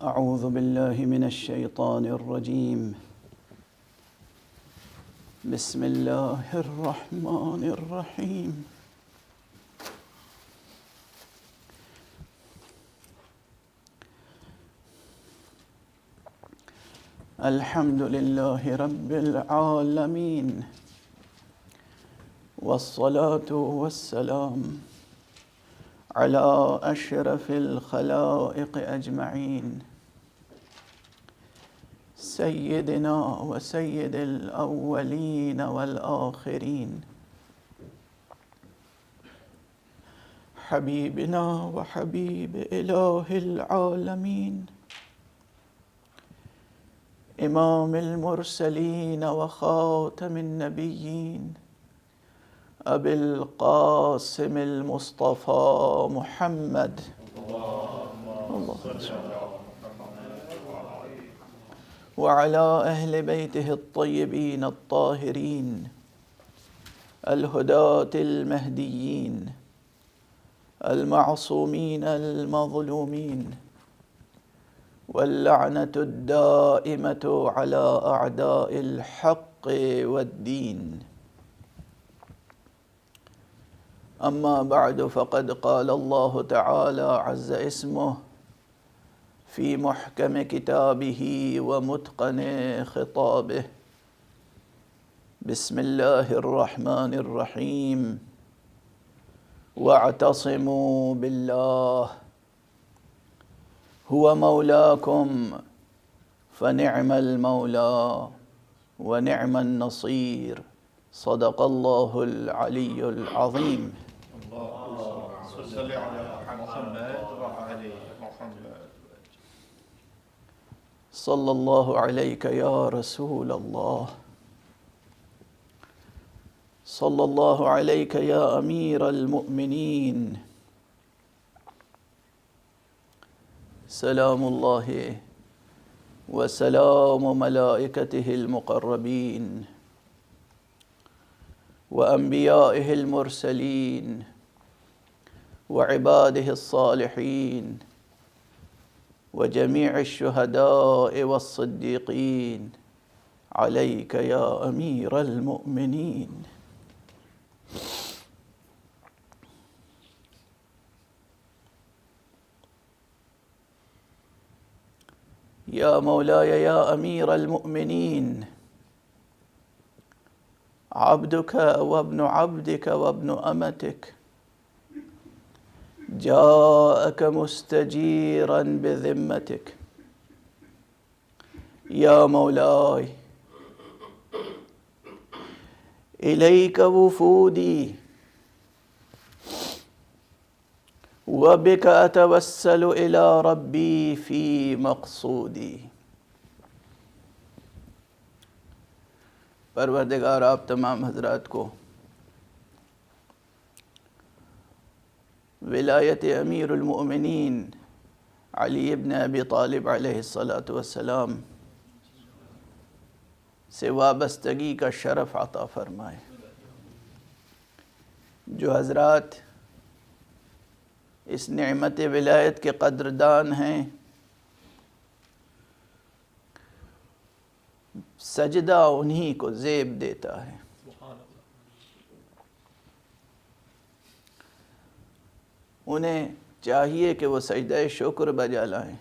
أعوذ بالله من الشيطان الرجيم. بسم الله الرحمن الرحيم. الحمد لله رب العالمين، والصلاة والسلام على أشرف الخلائق أجمعين، سيدنا وسيد الأولين والآخرين، حبيبنا وحبيب إله العالمين، إمام المرسلين وخاتم النبيين، أبي القاسم المصطفى محمد وعلى أهل بيته الطيبين الطاهرين الهداة المهديين المعصومين المظلومين، واللعنة الدائمة على أعداء الحق والدين. أما بعد، فقد قال الله تعالى عز اسمه في محكم كتابه ومتقن خطابه: بسم الله الرحمن الرحيم، واعتصموا بالله هو مولاكم فنعم المولى ونعم النصير. صدق الله العلي العظيم. اللهم صل على محمد وعلى محمد. صلى الله عليك يا رسول الله، صلى الله عليك يا أمير المؤمنين. سلام الله وسلام ملائكته المقربين وأنبيائه المرسلين وعباده الصالحين وجميع الشهداء والصديقين عليك يا أمير المؤمنين. يا مولاي يا أمير المؤمنين، عبدك وابن عبدك وابن أمتك جاءك مستجيرا بذمتك. يا مولاي، إليك وفودي وبك أتوسل إلى ربي في مقصودي. پروردگار آپ تمام حضرات کو ولایت امیر المؤمنین علی ابن ابی طالب علیہ السلام سے وابستگی کا شرف عطا فرمائے. جو حضرات اس نعمت ولایت کے قدردان ہیں، سجدہ انہی کو زیب دیتا ہے. انہیں چاہیے کہ وہ سجدہ شکر بجا لائیں.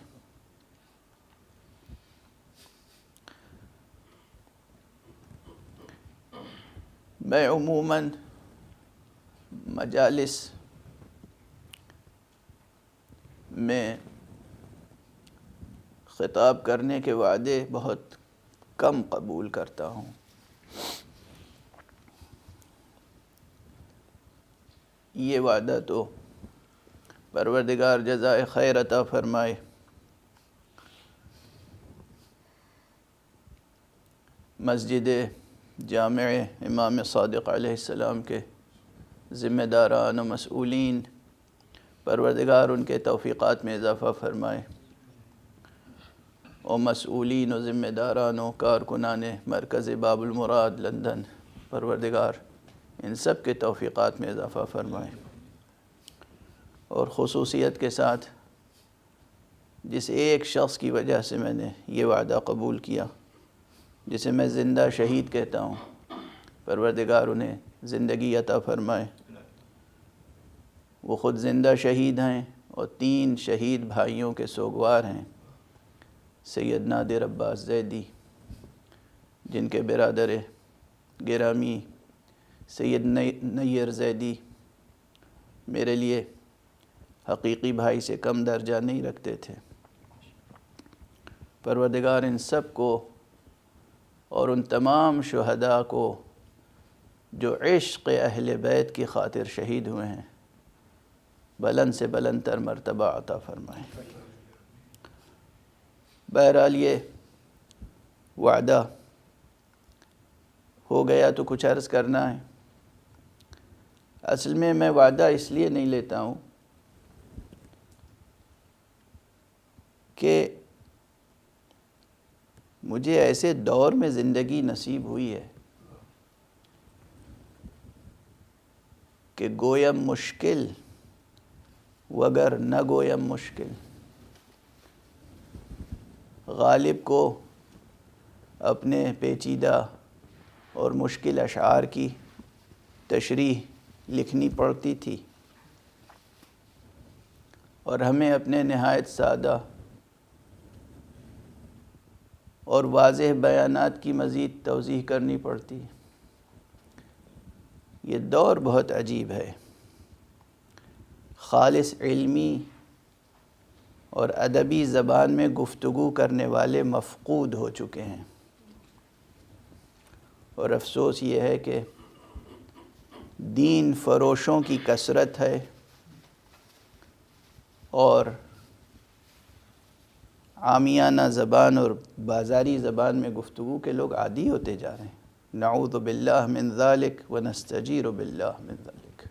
میں عموماً مجالس میں خطاب کرنے کے وعدے بہت کم قبول کرتا ہوں. یہ وعدہ تو پروردگار جزائے خیر عطا فرمائے. مسجد جامع امام صادق علیہ السلام کے ذمہ داران و مسئولین، پروردگار ان کے توفیقات میں اضافہ فرمائے، اور مسئولین و ذمہ داران و کارکنان مرکز باب المراد لندن، پروردگار ان سب کے توفیقات میں اضافہ فرمائے. اور خصوصیت کے ساتھ جس ایک شخص کی وجہ سے میں نے یہ وعدہ قبول کیا، جسے میں زندہ شہید کہتا ہوں، پروردگار انہیں زندگی عطا فرمائے۔ وہ خود زندہ شہید ہیں اور 3 شہید بھائیوں کے سوگوار ہیں، سید نادر عباس زیدی، جن کے برادر گرامی سید نیر زیدی میرے لیے حقیقی بھائی سے کم درجہ نہیں رکھتے تھے۔ پروردگار ان سب کو اور ان تمام شہداء کو جو عشق اہل بیت کی خاطر شہید ہوئے ہیں، بلند سے بلند تر مرتبہ عطا فرمائیں۔ بہرحال یہ وعدہ ہو گیا تو کچھ عرض کرنا ہے۔ اصل میں وعدہ اس لیے نہیں لیتا ہوں کہ مجھے ایسے دور میں زندگی نصیب ہوئی ہے کہ گویم مشکل وگر نہ گویم مشکل، غالب کو اپنے پیچیدہ اور مشکل اشعار کی تشریح لکھنی پڑتی تھی، اور ہمیں اپنے نہایت سادہ اور واضح بیانات کی مزید توضیح کرنی پڑتی۔ یہ دور بہت عجیب ہے، خالص علمی اور ادبی زبان میں گفتگو کرنے والے مفقود ہو چکے ہیں، اور افسوس یہ ہے کہ دین فروشوں کی کثرت ہے اور عامیانہ زبان اور بازاری زبان میں گفتگو کے لوگ عادی ہوتے جا رہے ہیں۔ نعوذ باللہ من ذالک ونستجیر باللہ من ذالک۔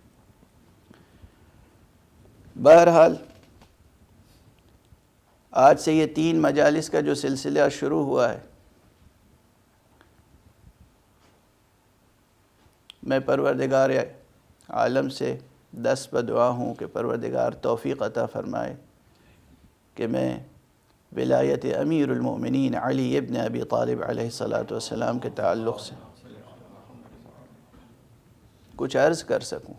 بہرحال آج سے یہ 3 مجالس کا جو سلسلہ شروع ہوا ہے، میں پروردگار عالم سے دست بدعا ہوں کہ پروردگار توفیق عطا فرمائے کہ میں ولایت امیر المؤمنین علی ابن ابی طالب علیہ السلام کے تعلق سے کچھ عرض کر سکوں۔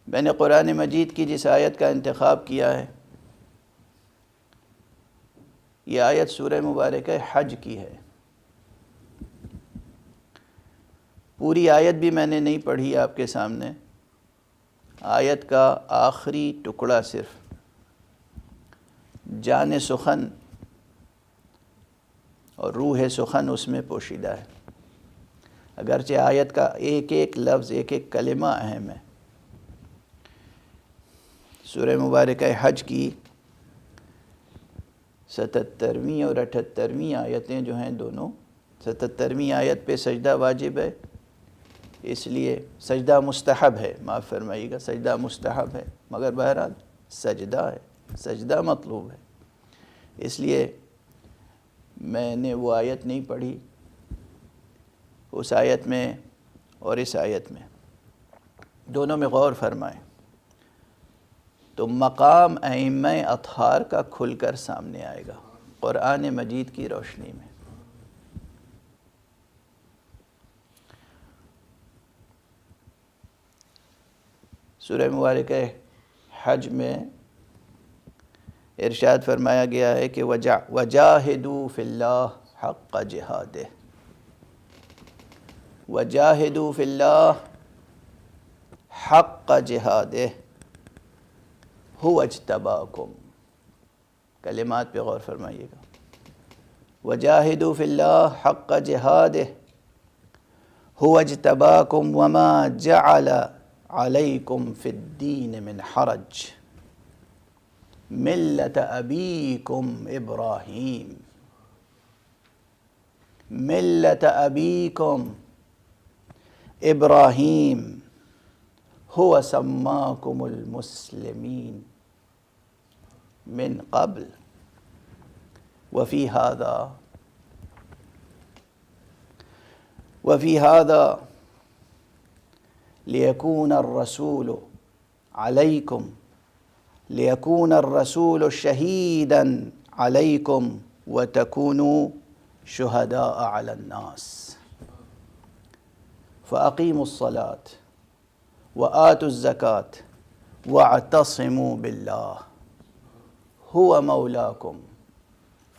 میں نے قرآن مجید کی جس آیت کا انتخاب کیا ہے، یہ آیت سورہ مبارکہ حج کی ہے۔ پوری آیت بھی میں نے نہیں پڑھی آپ کے سامنے، آیت کا آخری ٹکڑا صرف جان سخن اور روح سخن اس میں پوشیدہ ہے، اگرچہ آیت کا ایک ایک لفظ، ایک ایک کلمہ اہم ہے۔ سورہ مبارکہ حج کی 77ویں اور 78ویں آیتیں جو ہیں دونوں، 77ویں آیت پہ سجدہ واجب ہے، اس لیے سجدہ مستحب ہے، معاف فرمائیے گا، سجدہ مستحب ہے، مگر بہرحال سجدہ ہے، سجدہ مطلوب ہے، اس لیے میں نے وہ آیت نہیں پڑھی۔ اس آیت میں اور اس آیت میں دونوں میں غور فرمائیں تو مقام ائمہ اطہار کا کھل کر سامنے آئے گا قرآن مجید کی روشنی میں۔ سورہ مبارکہ حج میں ارشاد فرمایا گیا ہے کہ وَجَاهِدُوا فِي اللَّهِ حَقَّ جِهَادِهِ، وَجَاهِدُوا فِي اللَّهِ حَقَّ جِهَادِهِ هُوَ اجْتَبَاكُمْ۔ کلمات پہ غور فرمائیے گا۔ وَجَاهِدُوا فِي اللَّهِ حَقَّ جِهَادِهِ هُوَ اجْتَبَاكُمْ وَمَا جَعَلَ عَلَيْكُمْ فِي الدِّينِ مِنْ حَرَجٍ مِلَّةَ أَبِيكُمْ إِبْرَاهِيمَ، مِلَّةَ أَبِيكُمْ إِبْرَاهِيمَ هُوَ سَمَّاكُمُ الْمُسْلِمِينَ مِنْ قَبْلِ وَفِي هَذَا لِيَكُونَ الرَّسُولُ عَلَيْكُمْ لِيَكُونَ الرَّسُولُ شَهِيدًا عَلَيْكُمْ وَتَكُونُوا شُهَدَاءَ عَلَى النَّاسِ فَأَقِيمُوا الصَّلَاةَ وَآتُوا الزَّكَاةَ وَاعْتَصِمُوا بِاللَّهِ هُوَ مَوْلَاكُمْ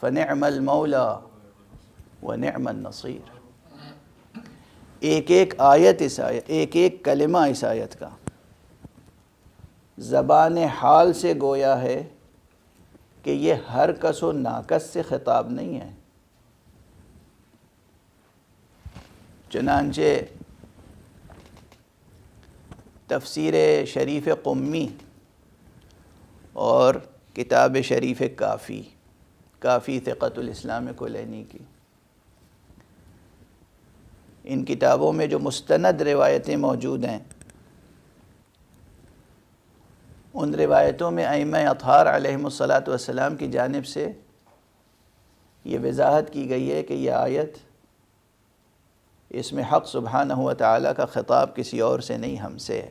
فَنِعْمَ الْمَوْلَى وَنِعْمَ النَّصِيرُ۔ ایک ایک آیت اس آیت، ایک ایک کلمہ اس آیت کا زبان حال سے گویا ہے کہ یہ ہر کس و ناکس سے خطاب نہیں ہے۔ چنانچہ تفسیر شریف قمی اور کتاب شریف کافی ثقۃ الاسلام کلینی کی، ان کتابوں میں جو مستند روایتیں موجود ہیں، ان روایتوں میں ائمہ اطہار علیہم الصلاۃ والسلام کی جانب سے یہ وضاحت کی گئی ہے کہ یہ آیت اس میں حق سبحانہ و تعالیٰ کا خطاب کسی اور سے نہیں، ہم سے ہے۔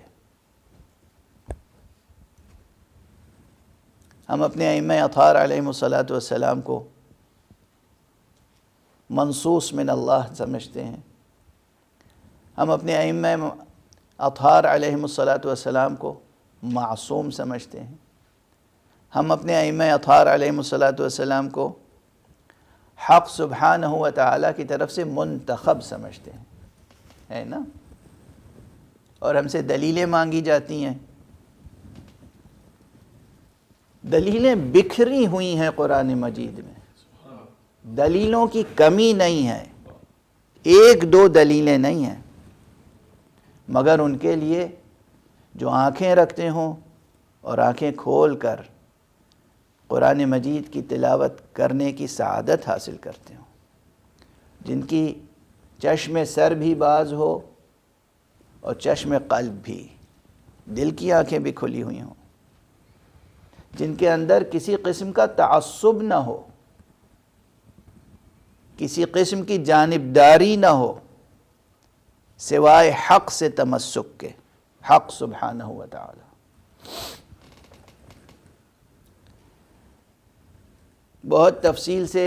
ہم اپنے ائمہ اطہار علیہم الصلاۃ والسلام کو منصوص من اللہ سمجھتے ہیں، ہم اپنے ائمہ اطہار علیہم الصلاۃ والسلام کو معصوم سمجھتے ہیں، ہم اپنے ائمہ اطہار علیہم الصلاۃ والسلام کو حق سبحانہ و تعالیٰ کی طرف سے منتخب سمجھتے ہیں، ہے نا؟ اور ہم سے دلیلیں مانگی جاتی ہیں، دلیلیں بکھری ہوئی ہیں قرآن مجید میں، دلیلوں کی کمی نہیں ہے، ایک دو دلیلیں نہیں ہیں، مگر ان کے لیے جو آنکھیں رکھتے ہوں اور آنکھیں کھول کر قرآن مجید کی تلاوت کرنے کی سعادت حاصل کرتے ہوں، جن کی چشم سر بھی باز ہو اور چشم قلب بھی، دل کی آنکھیں بھی کھلی ہوئی ہوں، جن کے اندر کسی قسم کا تعصب نہ ہو، کسی قسم کی جانبداری نہ ہو، سوائے حق سے تمسک کے، حق سبحانہ و تعالی۔ بہت تفصیل سے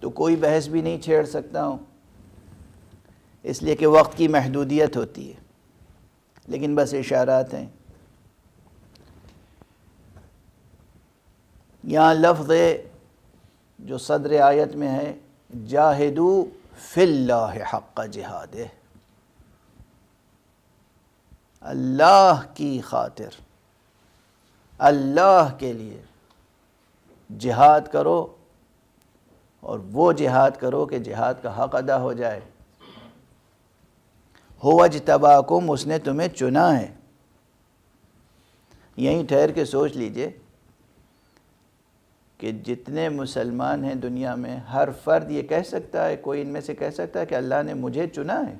تو کوئی بحث بھی نہیں چھیڑ سکتا ہوں، اس لیے کہ وقت کی محدودیت ہوتی ہے، لیکن بس اشارات ہیں۔ یہاں لفظ جو صدر آیت میں ہے، جاہدو فی اللہ حق جہادہ، اللہ کی خاطر، اللہ کے لیے جہاد کرو، اور وہ جہاد کرو کہ جہاد کا حق ادا ہو جائے۔ هو اجتباکم، اس نے تمہیں چنا ہے۔ یہیں ٹھہر کے سوچ لیجئے کہ جتنے مسلمان ہیں دنیا میں، ہر فرد یہ کہہ سکتا ہے، کوئی ان میں سے کہہ سکتا ہے کہ اللہ نے مجھے چنا ہے،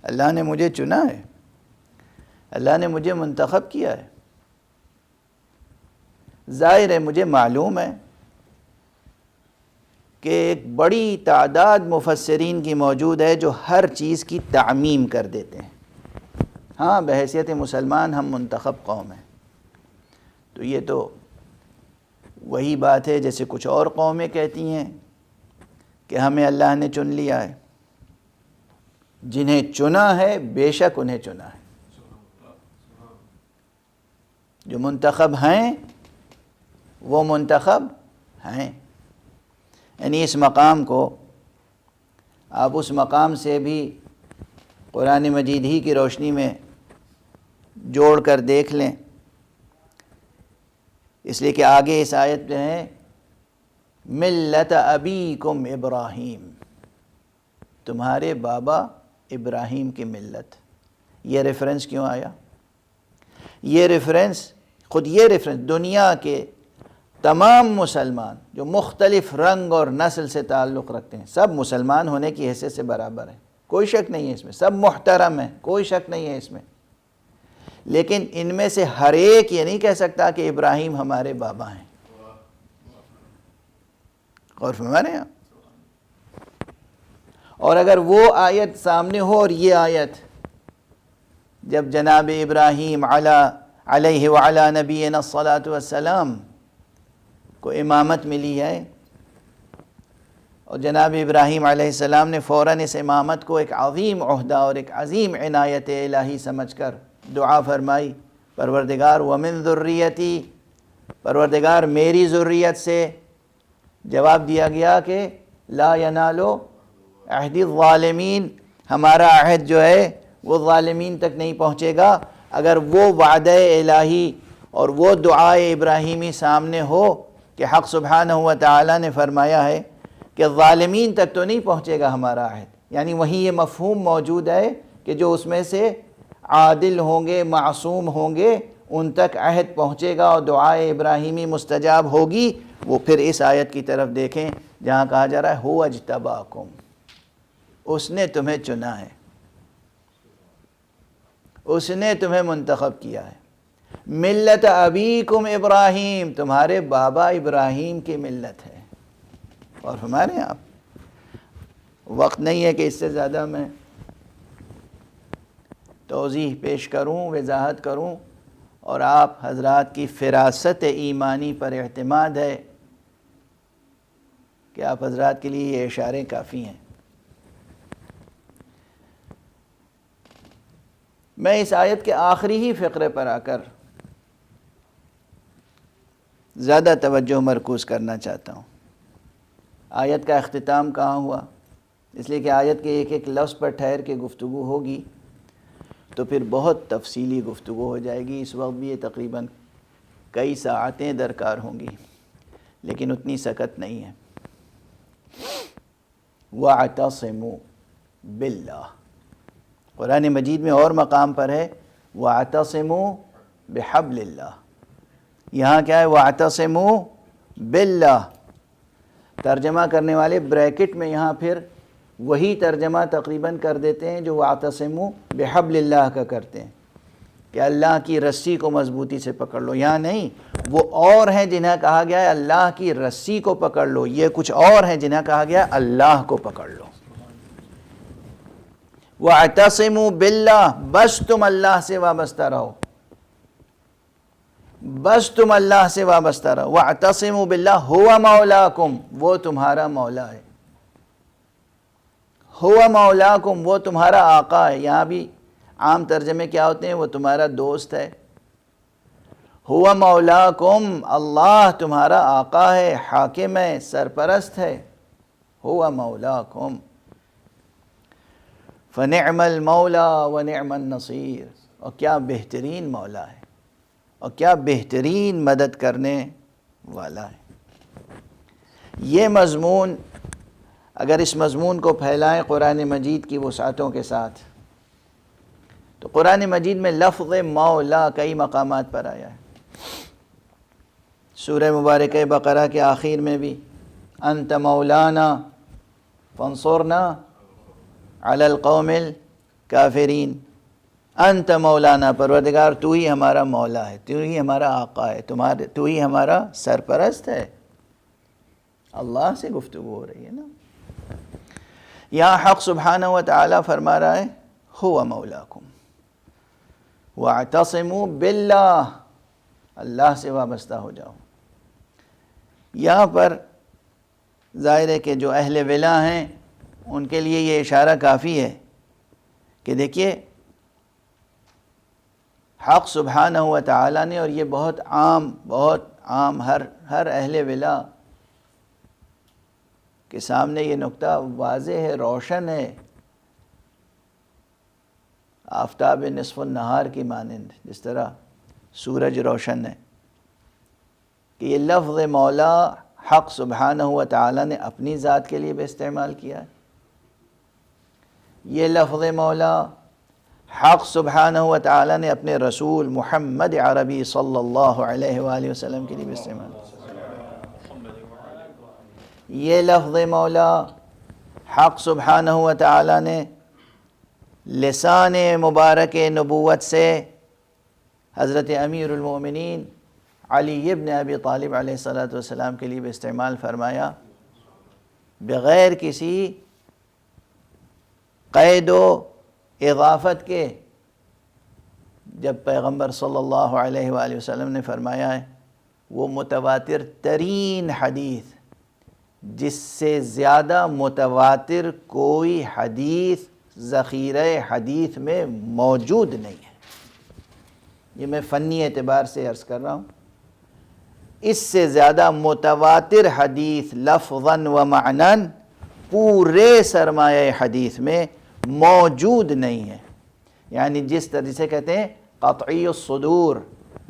اللہ نے مجھے چنا ہے، اللہ نے مجھے منتخب کیا ہے۔ ظاہر ہے، مجھے معلوم ہے کہ ایک بڑی تعداد مفسرین کی موجود ہے جو ہر چیز کی تعمیم کر دیتے ہیں۔ ہاں، بحیثیت مسلمان ہم منتخب قوم ہیں، تو یہ تو وہی بات ہے جیسے کچھ اور قومیں کہتی ہیں کہ ہمیں اللہ نے چن لیا ہے۔ جنہیں چنا ہے بے شک انہیں چنا ہے، جو منتخب ہیں وہ منتخب ہیں۔ یعنی اس مقام کو آپ اس مقام سے بھی قرآن مجید ہی کی روشنی میں جوڑ کر دیکھ لیں، اس لیے کہ آگے اس آیت میں ہے ملت ابیکم ابراہیم، تمہارے بابا ابراہیم کی ملت۔ یہ ریفرنس کیوں آیا؟ یہ ریفرنس دنیا کے تمام مسلمان جو مختلف رنگ اور نسل سے تعلق رکھتے ہیں، سب مسلمان ہونے کی حیثیت سے برابر ہیں، کوئی شک نہیں ہے اس میں، سب محترم ہیں، کوئی شک نہیں ہے اس میں، لیکن ان میں سے ہر ایک یہ نہیں کہہ سکتا کہ ابراہیم ہمارے بابا ہیں۔ غور فرما رہے ہیں آپ؟ اور اگر وہ آیت سامنے ہو اور یہ آیت جب جناب ابراہیم علیہ وعلی نبینا الصلاۃ والسلام کو امامت ملی ہے، اور جناب ابراہیم علیہ السلام نے فوراً اس امامت کو ایک عظیم عہدہ اور ایک عظیم عنایت الہی سمجھ کر دعا فرمائی، پروردگار ومن ذریتی، پروردگار میری ذریت سے۔ جواب دیا گیا کہ لا ینالو عہد الظالمین، ہمارا عہد جو ہے وہ ظالمین تک نہیں پہنچے گا۔ اگر وہ وعدہ الہی اور وہ دعائے ابراہیمی سامنے ہو کہ حق سبحانہ و تعالیٰ نے فرمایا ہے کہ ظالمین تک تو نہیں پہنچے گا ہمارا عہد، یعنی وہیں یہ مفہوم موجود ہے کہ جو اس میں سے عادل ہوں گے، معصوم ہوں گے، ان تک عہد پہنچے گا اور دعائے ابراہیمی مستجاب ہوگی۔ وہ پھر اس آیت کی طرف دیکھیں جہاں کہا جا رہا ہے هو اجتباکم، اس نے تمہیں چنا ہے، اس نے تمہیں منتخب کیا ہے۔ ملت ابیکم ابراہیم، تمہارے بابا ابراہیم کی ملت ہے۔ اور ہمارے آپ وقت نہیں ہے کہ اس سے زیادہ میں توضیح پیش کروں، وضاحت کروں، اور آپ حضرات کی فراست ایمانی پر اعتماد ہے کہ آپ حضرات کے لیے یہ اشارے کافی ہیں۔ میں اس آیت کے آخری ہی فقرے پر آ کر زیادہ توجہ مرکوز کرنا چاہتا ہوں۔ آیت کا اختتام کہاں ہوا؟ اس لیے کہ آیت کے ایک ایک لفظ پر ٹھہر کے گفتگو ہوگی تو پھر بہت تفصیلی گفتگو ہو جائے گی۔ اس وقت بھی یہ تقریباً کئی ساعتیں درکار ہوں گی، لیکن اتنی سکت نہیں ہے۔ وَاعْتَصِمُوا بِاللَّهِ، قرآن مجید میں اور مقام پر ہے وَاعْتَصِمُوا بِحَبْلِ اللَّهِ، یہاں کیا ہے وَاعْتَصِمُوا بِاللَّهِ۔ ترجمہ کرنے والے بریکٹ میں یہاں پھر وہی ترجمہ تقریباً کر دیتے ہیں جو وَاعْتَصِمُوا بِحَبْلِ اللَّهِ کا کرتے ہیں کہ اللہ کی رسی کو مضبوطی سے پکڑ لو۔ یہاں نہیں، وہ اور ہیں جنہیں کہا گیا ہے اللہ کی رسی کو پکڑ لو، یہ کچھ اور ہیں جنہیں کہا گیا ہے اللہ کو پکڑ لو۔ وَاعْتَصِمُوا بِاللَّهِ، بس تم اللہ سے وابستہ رہو، بس تم اللہ سے وابستہ رہو۔ وَاعْتَصِمُوا بِاللَّهِ هُوَ مَوْلَاكُمْ، وہ تمہارا مولا ہے۔ هُوَ مَوْلَاكُمْ، وہ تمہارا آقا ہے۔ یہاں بھی عام ترجمے کیا ہوتے ہیں؟ وہ تمہارا دوست ہے۔ هُوَ مَوْلَاكُمْ، اللہ تمہارا آقا ہے، حاکم ہے، سرپرست ہے۔ هُوَ مَوْلَاكُمْ فَنِعْمَ الْمَوْلَى وَنِعْمَ النَّصِيرُ، اور کیا بہترین مولا ہے اور کیا بہترین مدد کرنے والا ہے۔ یہ مضمون، اگر اس مضمون کو پھیلائیں قرآن مجید کی وسعتوں کے ساتھ، تو قرآن مجید میں لفظ مولا کئی مقامات پر آیا ہے۔ سورہ مبارکہ بقرہ کے آخر میں بھی انت مولانا فانصرنا علی القوم الکافرین، انت مولانا، پروردگار تو ہی ہمارا مولا ہے، تو ہی ہمارا آقا ہے، تو ہی ہمارا سرپرست ہے۔ اللہ سے گفتگو ہو رہی ہے نا۔ یہاں حق سبحانہ و تعالیٰ فرما رہا ہے هو مولاکم واعتصموا باللہ، اللہ سے وابستہ ہو جاؤ۔ یہاں پر ظاہر ہے کہ جو اہل ولا ہیں ان کے لیے یہ اشارہ کافی ہے کہ دیکھیے حق سبحانہ و تعالیٰ نے، اور یہ بہت عام ہر اہل ولا کے سامنے یہ نقطہ واضح ہے، روشن ہے، آفتاب نصف النہار کی مانند، جس طرح سورج روشن ہے، کہ یہ لفظ مولا حق سبحانہ و تعالیٰ نے اپنی ذات کے لیے بھی استعمال کیا ہے۔ یہ لفظ مولا حق سبحانہ و تعالیٰ نے اپنے رسول محمد عربی صلی اللہ علیہ وآلہ وسلم کے لیے بھی استعمال کیا۔ یہ لفظ مولا حق سبحانہ و تعالیٰ نے لسان مبارک نبوت سے حضرت امیر المومنین علی ابن ابی طالب علیہ السلام کے لیے بھی استعمال فرمایا، بغیر کسی قید و اضافت کے، جب پیغمبر صلی اللہ علیہ وآلہ وسلم نے فرمایا ہے وہ متواتر ترین حدیث، جس سے زیادہ متواتر کوئی حدیث ذخیرہ حدیث میں موجود نہیں ہے. یہ میں فنی اعتبار سے عرض کر رہا ہوں. اس سے زیادہ متواتر حدیث لفظاً و معناً پورے سرمایہ حدیث میں موجود نہیں ہے. یعنی جس طرح سے کہتے ہیں قطعی الصدور،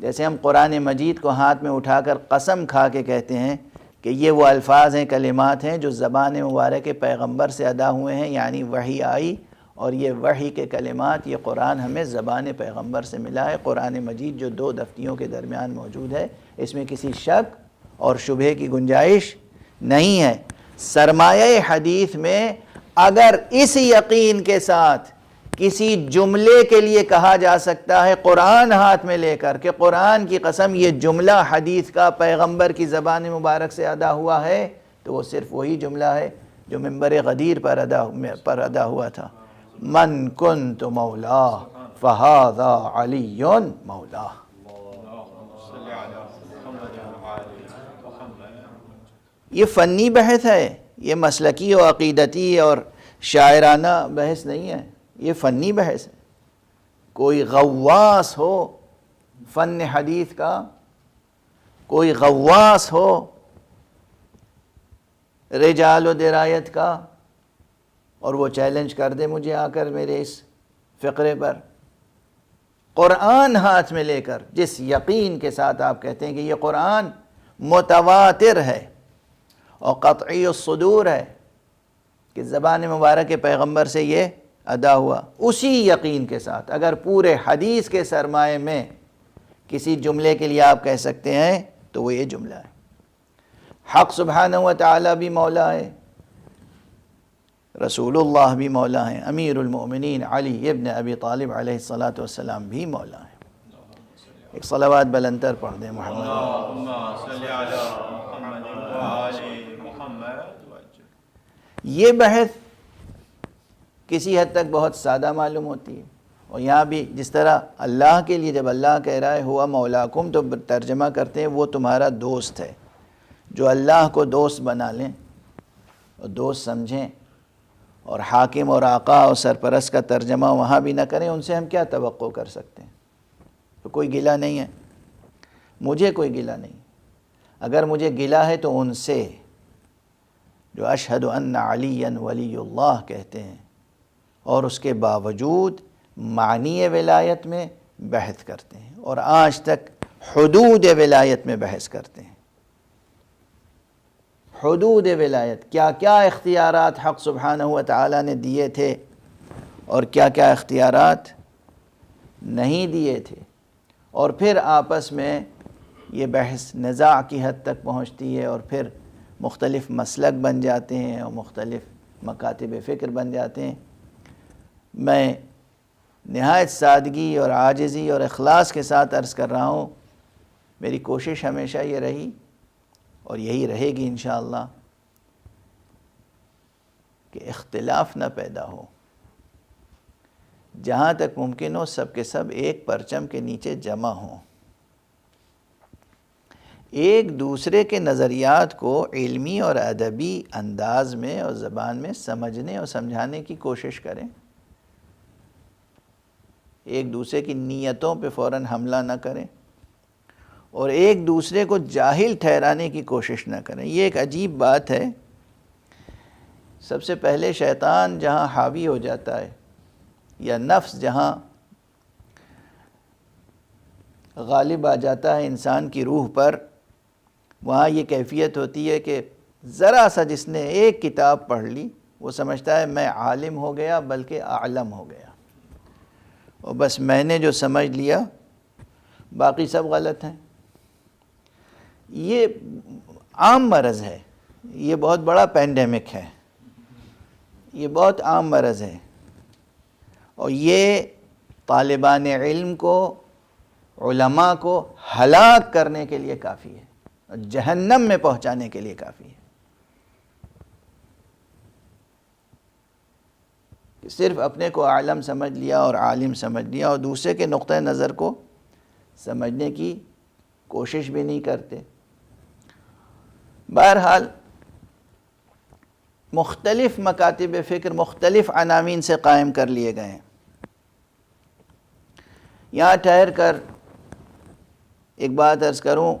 جیسے ہم قرآن مجید کو ہاتھ میں اٹھا کر قسم کھا کے کہتے ہیں کہ یہ وہ الفاظ ہیں، کلمات ہیں جو زبان مبارک پیغمبر سے ادا ہوئے ہیں، یعنی وحی آئی اور یہ وحی کے کلمات، یہ قرآن ہمیں زبان پیغمبر سے ملا ہے. قرآن مجید جو دو دفتیوں کے درمیان موجود ہے، اس میں کسی شک اور شبہے کی گنجائش نہیں ہے. سرمایہ حدیث میں اگر اس یقین کے ساتھ کسی جملے کے لیے کہا جا سکتا ہے قرآن ہاتھ میں لے کر کہ قرآن کی قسم یہ جملہ حدیث کا پیغمبر کی زبان مبارک سے ادا ہوا ہے، تو وہ صرف وہی جملہ ہے جو منبر غدیر پر ادا ہوا تھا. من کنت مولا فہذا علی مولا. یہ فنی بحث ہے، یہ مسلکی و عقیدتی اور شاعرانہ بحث نہیں ہے، یہ فنی بحث ہے. کوئی غواص ہو فن حدیث کا، کوئی غواص ہو رجال و درایت کا، اور وہ چیلنج کر دے مجھے آ کر میرے اس فقرے پر، قرآن ہاتھ میں لے کر جس یقین کے ساتھ آپ کہتے ہیں کہ یہ قرآن متواتر ہے اور قطعی الصدور ہے کہ زبان مبارک پیغمبر سے یہ ادا ہوا، اسی یقین کے ساتھ اگر پورے حدیث کے سرمایے میں کسی جملے کے لیے آپ کہہ سکتے ہیں تو وہ یہ جملہ ہے. حق سبحانہ و تعالی بھی مولا ہے، رسول اللہ بھی مولا ہیں، امیر المؤمنین علی ابن ابی طالب علیہ السلام بھی مولا ہیں. ایک صلوات بلندر پڑھ دیں محمد. یہ بحث کسی حد تک بہت سادہ معلوم ہوتی ہے، اور یہاں بھی جس طرح اللہ کے لیے جب اللہ کہہ رہا ہے ہوا مولاکم، تو ترجمہ کرتے ہیں وہ تمہارا دوست ہے. جو اللہ کو دوست بنا لیں اور دوست سمجھیں اور حاکم اور آقا اور سرپرست کا ترجمہ وہاں بھی نہ کریں، ان سے ہم کیا توقع کر سکتے ہیں؟ تو کوئی گلہ نہیں ہے، مجھے کوئی گلہ نہیں. اگر مجھے گلہ ہے تو ان سے جو اشہد ان علی ولی اللہ کہتے ہیں اور اس کے باوجود معنی ولایت میں بحث کرتے ہیں اور آج تک حدود ولایت میں بحث کرتے ہیں. حدود ولایت، کیا کیا اختیارات حق سبحانہ و تعالی نے دیے تھے اور کیا کیا اختیارات نہیں دیے تھے، اور پھر آپس میں یہ بحث نزاع کی حد تک پہنچتی ہے اور پھر مختلف مسلک بن جاتے ہیں اور مختلف مکاتب فکر بن جاتے ہیں. میں نہایت سادگی اور عاجزی اور اخلاص کے ساتھ عرض کر رہا ہوں، میری کوشش ہمیشہ یہ رہی اور یہی رہے گی انشاءاللہ کہ اختلاف نہ پیدا ہو. جہاں تک ممکن ہو سب کے سب ایک پرچم کے نیچے جمع ہوں، ایک دوسرے کے نظریات کو علمی اور ادبی انداز میں اور زبان میں سمجھنے اور سمجھانے کی کوشش کریں. ایک دوسرے کی نیتوں پہ فوراً حملہ نہ کریں اور ایک دوسرے کو جاہل ٹھہرانے کی کوشش نہ کریں. یہ ایک عجیب بات ہے. سب سے پہلے شیطان جہاں حاوی ہو جاتا ہے یا نفس جہاں غالب آ جاتا ہے انسان کی روح پر، وہاں یہ کیفیت ہوتی ہے کہ ذرا سا جس نے ایک کتاب پڑھ لی وہ سمجھتا ہے میں عالم ہو گیا بلکہ اعلم ہو گیا، اور بس میں نے جو سمجھ لیا باقی سب غلط ہیں. یہ عام مرض ہے، یہ بہت بڑا پینڈیمک ہے، یہ بہت عام مرض ہے، اور یہ طالبان علم کو، علماء کو ہلاک کرنے کے لیے کافی ہے اور جہنم میں پہنچانے کے لیے کافی ہے. کہ صرف اپنے کو عالم سمجھ لیا اور عالم سمجھ لیا اور دوسرے کے نقطہ نظر کو سمجھنے کی کوشش بھی نہیں کرتے۔ بہرحال مختلف مکاتب فکر مختلف عناوین سے قائم کر لیے گئے ہیں۔ یہاں ٹھہر کر ایک بات عرض کروں،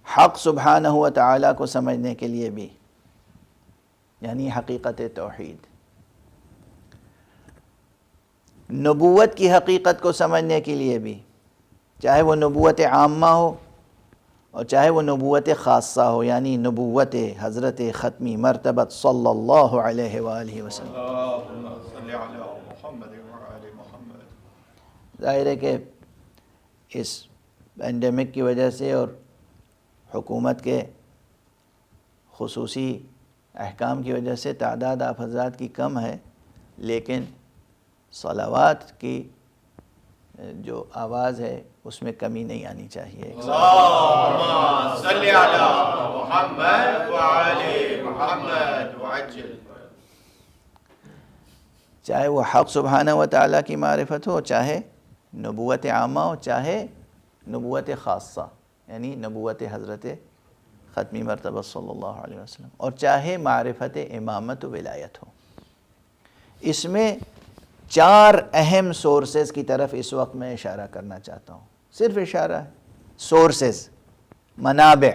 حق سبحانہ و تعالیٰ کو سمجھنے کے لیے بھی، یعنی حقیقت توحید، نبوت کی حقیقت کو سمجھنے کے لیے بھی، چاہے وہ نبوت عامہ ہو اور چاہے وہ نبوت خاصہ ہو، یعنی نبوت حضرت ختمی مرتبت صلی اللہ علیہ وآلہ وسلم۔ اللہم صلی علی محمد وعلی محمد۔ ظاہر ہے کہ اس پینڈیمک کی وجہ سے اور حکومت کے خصوصی احکام کی وجہ سے تعداد آپ حضرات کی کم ہے، لیکن صلوات کی جو آواز ہے اس میں کمی نہیں آنی چاہیے۔ اللہم صلی علی محمد وعلی محمد وعجل۔ چاہے وہ حق سبحانہ و تعالیٰ کی معرفت ہو، چاہے نبوت عامہ ہو، چاہے نبوت خاصہ یعنی نبوت حضرت ختمی مرتبہ صلی اللہ علیہ وسلم، اور چاہے معرفت امامت و ولایت ہو۔ اس میں 4 اہم سورسز کی طرف اس وقت میں اشارہ کرنا چاہتا ہوں، صرف اشارہ ہے۔ سورسز، منابع،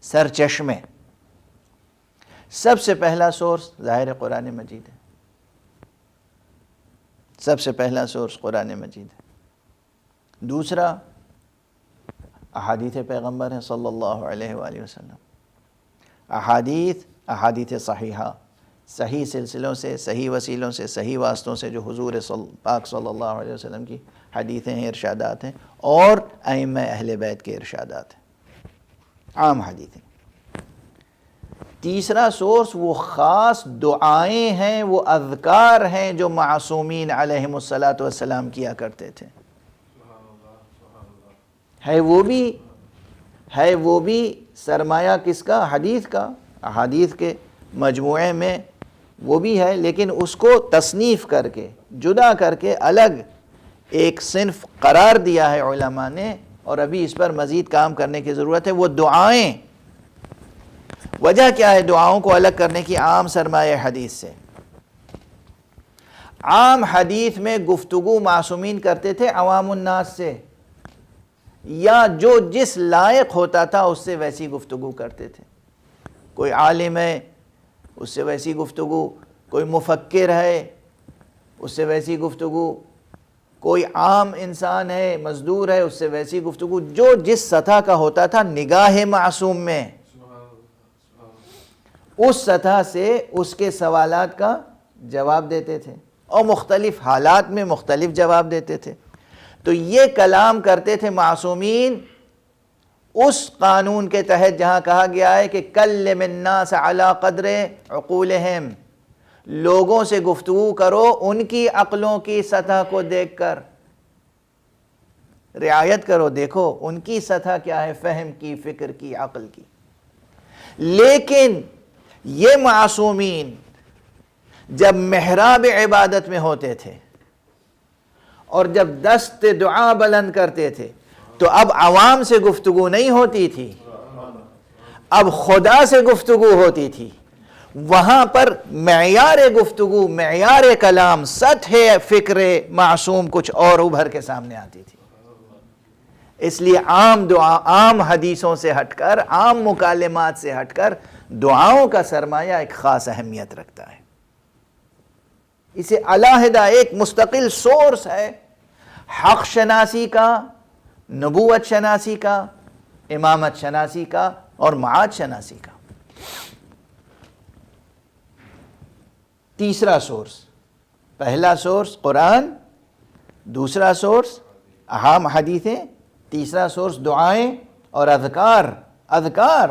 سرچشمے۔ سب سے پہلا سورس ظاہر قرآن مجید ہے، سب سے پہلا سورس قرآن مجید ہے۔ دوسرا احادیث پیغمبر ہیں صلی اللہ علیہ وآلہ وسلم۔ احادیث صحیحہ، صحیح سلسلوں سے، صحیح وسیلوں سے، صحیح واسطوں سے جو حضور پاک صلی اللہ علیہ وسلم کی حدیثیں ہیں، ارشادات ہیں، اور ائمہ اہل بیت کے ارشادات ہیں، عام حدیثیں۔ تیسرا سورس وہ خاص دعائیں ہیں، وہ اذکار ہیں جو معصومین علیہم الصلاۃ والسلام کیا کرتے تھے۔ ہے وہ بھی سرمایہ کس کا؟ حدیث کا، احادیث کے مجموعے میں وہ بھی ہے، لیکن اس کو تصنیف کر کے، جدا کر کے الگ ایک صنف قرار دیا ہے علماء نے، اور ابھی اس پر مزید کام کرنے کی ضرورت ہے۔ وہ دعائیں، وجہ کیا ہے دعاؤں کو الگ کرنے کی عام سرمایہ حدیث سے؟ عام حدیث میں گفتگو معصومین کرتے تھے عوام الناس سے، یا جو جس لائق ہوتا تھا اس سے ویسی گفتگو کرتے تھے۔ کوئی عالم ہے اس سے ویسی گفتگو، کوئی مفکر ہے اس سے ویسی گفتگو، کوئی عام انسان ہے، مزدور ہے، اس سے ویسی گفتگو، جو جس سطح کا ہوتا تھا نگاہ معصوم میں، اس سطح سے اس کے سوالات کا جواب دیتے تھے، اور مختلف حالات میں مختلف جواب دیتے تھے۔ تو یہ کلام کرتے تھے معصومین اس قانون کے تحت جہاں کہا گیا ہے کہ کلم الناس علی قدر عقولہم، لوگوں سے گفتگو کرو ان کی عقلوں کی سطح کو دیکھ کر، رعایت کرو، دیکھو ان کی سطح کیا ہے، فہم کی، فکر کی، عقل کی۔ لیکن یہ معصومین جب محراب عبادت میں ہوتے تھے اور جب دست دعا بلند کرتے تھے تو اب عوام سے گفتگو نہیں ہوتی تھی، اب خدا سے گفتگو ہوتی تھی۔ وہاں پر معیار گفتگو، معیار کلام، سطح فکر معصوم کچھ اور ابھر کے سامنے آتی تھی۔ اس لیے عام دعا، عام حدیثوں سے ہٹ کر، عام مکالمات سے ہٹ کر دعاؤں کا سرمایہ ایک خاص اہمیت رکھتا ہے۔ اسے علیحدہ ایک مستقل سورس ہے حق شناسی کا، نبوت شناسی کا، امامت شناسی کا، اور معاد شناسی کا۔ تیسرا سورس، پہلا سورس قرآن، دوسرا سورس اہم حدیثیں، تیسرا سورس دعائیں اور اذکار۔ اذکار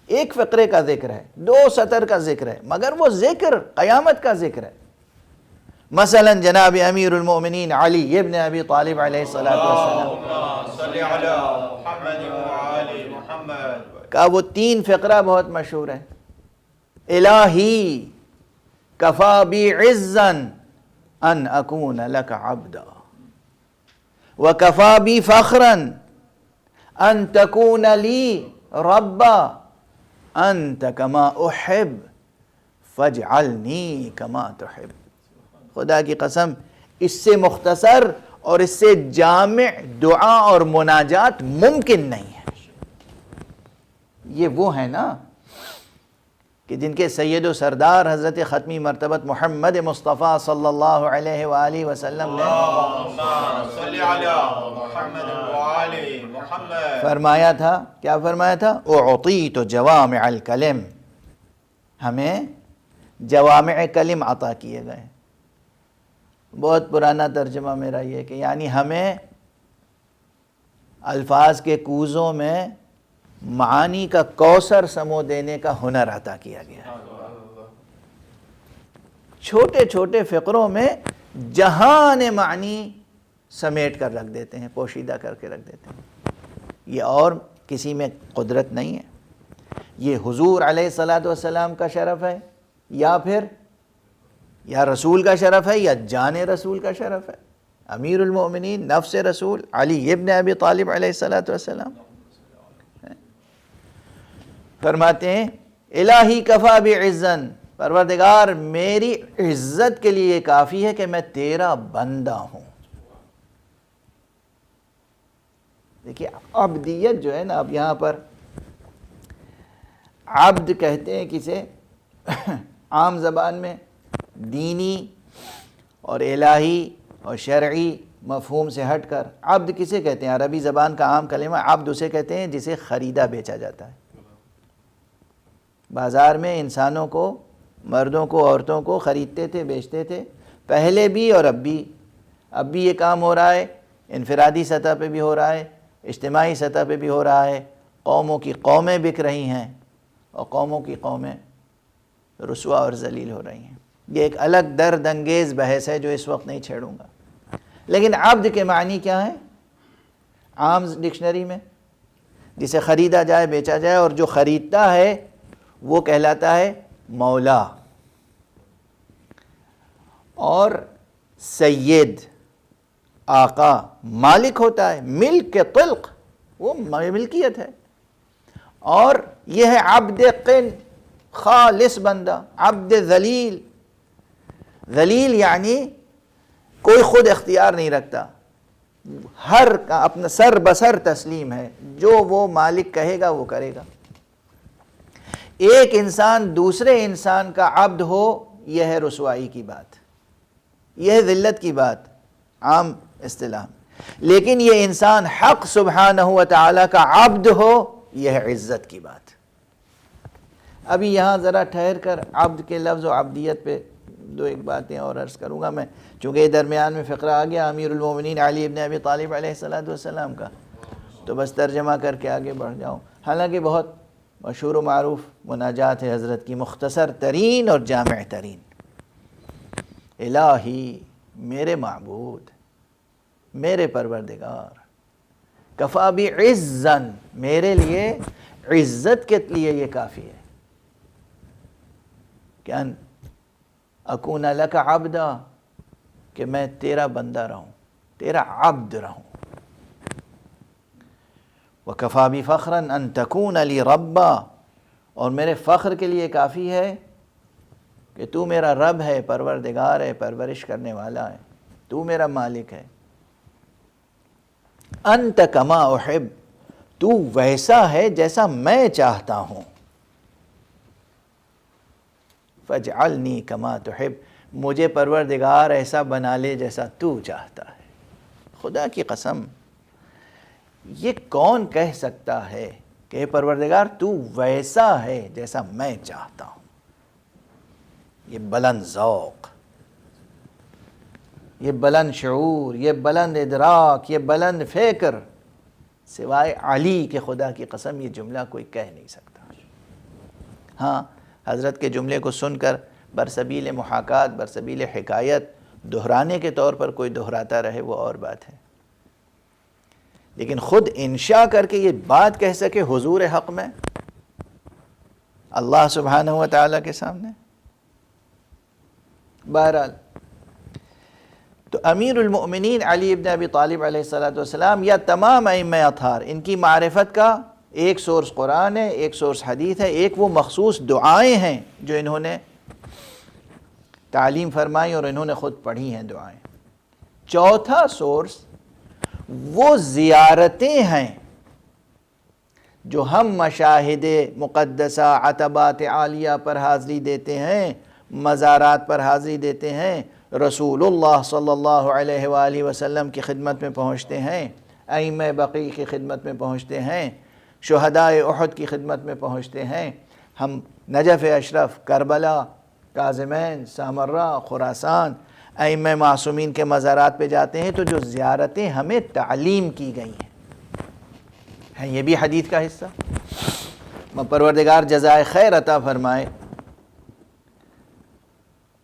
ایک فقرے کا ذکر ہے، 2 سطر کا ذکر ہے، مگر وہ ذکر قیامت کا ذکر ہے۔ مثلا جناب امیر المؤمنین علی ابن ابی طالب علیہ السلام کا وہ 3 فقرہ بہت مشہور ہے۔ الہی کفا بی عزا ان اکون لک عبدا وکفا بی فخرا ان تکون لی ربا انت کما احب فاجعلنی کما تحب. خدا کی قسم اس سے مختصر اور اس سے جامع دعا اور مناجات ممکن نہیں ہے. یہ وہ ہیں نا کہ جن کے سید و سردار حضرت ختمی مرتبت محمد مصطفیٰ صلی اللہ علیہ وآلہ وسلم نے صلی علی محمد وعلی محمد فرمایا تھا. کیا فرمایا تھا؟ اعطیت جوامع الکلم، ہمیں جوامع کلم عطا کیے گئے. بہت پرانا ترجمہ میرا یہ کہ یعنی ہمیں الفاظ کے کوزوں میں معانی کا کوثر سمو دینے کا ہنر عطا کیا گیا ہے. چھوٹے چھوٹے فقروں میں جہان معنی سمیٹ کر رکھ دیتے ہیں، پوشیدہ کر کے رکھ دیتے ہیں. یہ اور کسی میں قدرت نہیں ہے. یہ حضور علیہ الصلاۃ والسلام کا شرف ہے یا پھر یا رسول کا شرف ہے یا جان رسول کا شرف ہے. امیر المؤمنین نفس رسول علی ابن ابی طالب علیہ الصلاۃ والسلام فرماتے ہیں الہی کفا بعزن، پروردگار میری عزت کے لیے کافی ہے کہ میں تیرا بندہ ہوں. دیکھیے عبدیت جو ہے نا، اب یہاں پر عبد کہتے ہیں کسے عام زبان میں دینی اور الہی اور شرعی مفہوم سے ہٹ کر عبد کسے کہتے ہیں؟ عربی زبان کا عام کلمہ عبد اسے کہتے ہیں جسے خریدا بیچا جاتا ہے. بازار میں انسانوں کو، مردوں کو، عورتوں کو خریدتے تھے، بیچتے تھے، پہلے بھی اور اب بھی یہ کام ہو رہا ہے. انفرادی سطح پہ بھی ہو رہا ہے، اجتماعی سطح پہ بھی ہو رہا ہے. قوموں کی قومیں بک رہی ہیں اور قوموں کی قومیں رسوا اور ذلیل ہو رہی ہیں. یہ ایک الگ درد انگیز بحث ہے جو اس وقت نہیں چھیڑوں گا. لیکن عبد کے معنی کیا ہے عام ڈکشنری میں؟ جسے خریدا جائے، بیچا جائے، اور جو خریدتا ہے وہ کہلاتا ہے مولا. اور سید آقا مالک ہوتا ہے، ملک کے طلق وہ ملکیت ہے. اور یہ ہے عبد قن، خالص بندہ. عبد ذلیل، ذلیل یعنی کوئی خود اختیار نہیں رکھتا، ہر کا اپنا سر بسر تسلیم ہے، جو وہ مالک کہے گا وہ کرے گا. ایک انسان دوسرے انسان کا عبد ہو، یہ ہے رسوائی کی بات، یہ ہے ذلت کی بات عام اصطلاح. لیکن یہ انسان حق سبحانہ و تعالی کا عبد ہو، یہ ہے عزت کی بات. ابھی یہاں ذرا ٹھہر کر عبد کے لفظ و عبدیت پہ دو ایک باتیں اور عرض کروں گا میں، چونکہ درمیان میں فقرہ آ گیا امیر المومنین علی ابن ابی طالب علیہ السلام کا، تو بس ترجمہ کر کے آگے بڑھ جاؤں. حالانکہ بہت مشہور و معروف مناجات ہے حضرت کی، مختصر ترین اور جامع ترین. الہی میرے معبود، میرے پروردگار، کفا بعزن، میرے لیے عزت کے لیے یہ کافی ہے کہ ان اکون لک عبدا، کہ میں تیرا بندہ رہوں، تیرا عبد رہوں. وکفا بی فخرا ان تکون لی ربا، اور میرے فخر کے لیے کافی ہے کہ تو میرا رب ہے، پروردگار ہے، پرورش کرنے والا ہے، تو میرا مالک ہے. انت کما احب، تو ویسا ہے جیسا میں چاہتا ہوں. فاجعلنی کما تحب، مجھے پروردگار ایسا بنا لے جیسا تو چاہتا ہے. خدا کی قسم یہ کون کہہ سکتا ہے کہ پروردگار تو ویسا ہے جیسا میں چاہتا ہوں؟ یہ بلند ذوق، یہ بلند شعور، یہ بلند ادراک، یہ بلند فکر سوائے علی کے خدا کی قسم یہ جملہ کوئی کہہ نہیں سکتا. ہاں حضرت کے جملے کو سن کر برسبیل محاکات، برسبیل حکایت دہرانے کے طور پر کوئی دہراتا رہے وہ اور بات ہے، لیکن خود انشاء کر کے یہ بات کہہ سکے حضور حق میں اللہ سبحانہ و تعالیٰ کے سامنے، بہرحال تو امیر المؤمنین علی ابن ابی طالب علیہ السلام یا تمام ائمہ اطہار، ان کی معرفت کا ایک سورس قرآن ہے، ایک سورس حدیث ہے، ایک وہ مخصوص دعائیں ہیں جو انہوں نے تعلیم فرمائی اور انہوں نے خود پڑھی ہیں دعائیں۔ چوتھا سورس وہ زیارتیں ہیں جو ہم مشاہد مقدسہ، عتبات عالیہ پر حاضری دیتے ہیں، مزارات پر حاضری دیتے ہیں، رسول اللہ صلی اللہ علیہ وآلہ وسلم کی خدمت میں پہنچتے ہیں، ائمہ بقیع کی خدمت میں پہنچتے ہیں، شہدائے احد کی خدمت میں پہنچتے ہیں، ہم نجف اشرف، کربلا، کاظمین، سامرہ، خراسان، ائمہ معصومین کے مزارات پہ جاتے ہیں، تو جو زیارتیں ہمیں تعلیم کی گئی ہیں یہ بھی حدیث کا حصہ۔ پروردگار جزائے خیر عطا فرمائے،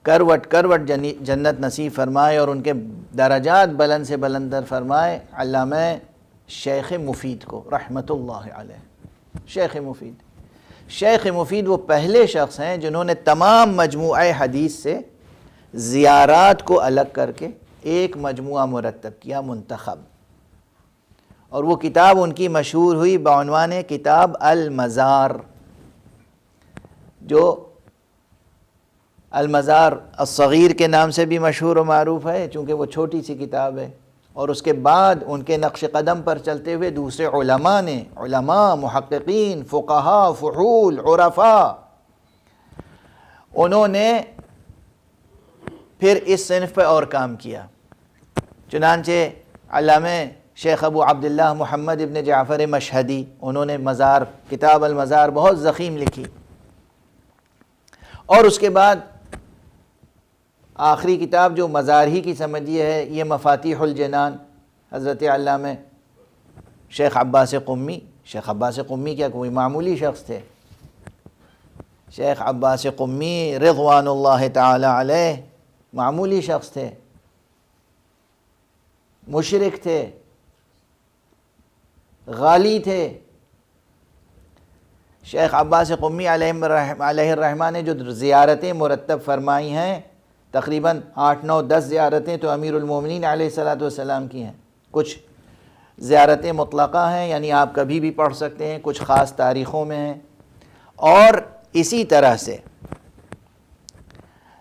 کروٹ کروٹ جنت نصیب فرمائے اور ان کے درجات بلند سے بلندر فرمائے علامہ شیخ مفید کو رحمت اللہ علیہ۔ شیخ مفید وہ پہلے شخص ہیں جنہوں نے تمام مجموعہ حدیث سے زیارات کو الگ کر کے ایک مجموعہ مرتب کیا، منتخب، اور وہ کتاب ان کی مشہور ہوئی بعنوان کتاب المزار، جو المزار الصغیر کے نام سے بھی مشہور و معروف ہے چونکہ وہ چھوٹی سی کتاب ہے، اور اس کے بعد ان کے نقش قدم پر چلتے ہوئے دوسرے علماء، محققین، فقہاء، فحول، عرفاء، انہوں نے پھر اس صنف پہ اور کام کیا۔ چنانچہ علامہ شیخ ابو عبداللہ محمد ابن جعفر مشہدی، انہوں نے کتاب المزار بہت ضخیم لکھی، اور اس کے بعد آخری کتاب جو مزار ہی کی سمجھیے ہے یہ مفاتیح الجنان، حضرت علامہ شیخ عباس قمی۔ شیخ عباس قمی کیا کوئی معمولی شخص تھے؟ شیخ عباس قمی رضوان اللہ تعالی علیہ معمولی شخص تھے، مشرک تھے، غالی تھے۔ شیخ عباس قمی علیہ الرحمہ نے جو زیارتیں مرتب فرمائی ہیں، تقریباً 8، 9، 10 زیارتیں تو امیر المومنین علیہ السلام کی ہیں، کچھ زیارتیں مطلقہ ہیں یعنی آپ کبھی بھی پڑھ سکتے ہیں، کچھ خاص تاریخوں میں ہیں، اور اسی طرح سے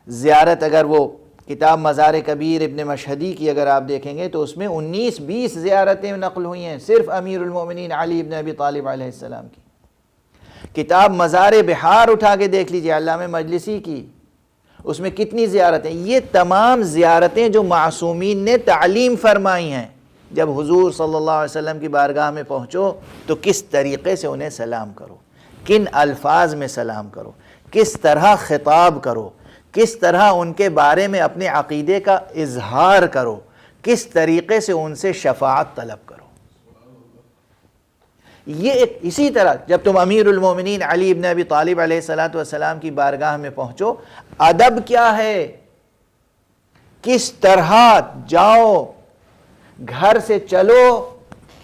زیارت اگر وہ کتاب مزار کبیر ابن مشہدی کی اگر آپ دیکھیں گے تو اس میں 19-20 زیارتیں نقل ہوئی ہیں صرف امیر المومنین علی ابن ابی طالب علیہ السلام کی۔ کتاب مزار بحار اٹھا کے دیکھ لیجئے علامہ مجلسی کی، اس میں کتنی زیارتیں، یہ تمام زیارتیں جو معصومین نے تعلیم فرمائی ہیں۔ جب حضور صلی اللہ علیہ وسلم کی بارگاہ میں پہنچو تو کس طریقے سے انہیں سلام کرو، کن الفاظ میں سلام کرو، کس طرح خطاب کرو، کس طرح ان کے بارے میں اپنے عقیدے کا اظہار کرو، کس طریقے سے ان سے شفاعت طلب کرو۔ یہ اسی طرح جب تم امیر المومنین علی ابن ابی طالب علیہ السلام کی بارگاہ میں پہنچو، ادب کیا ہے، کس طرح جاؤ، گھر سے چلو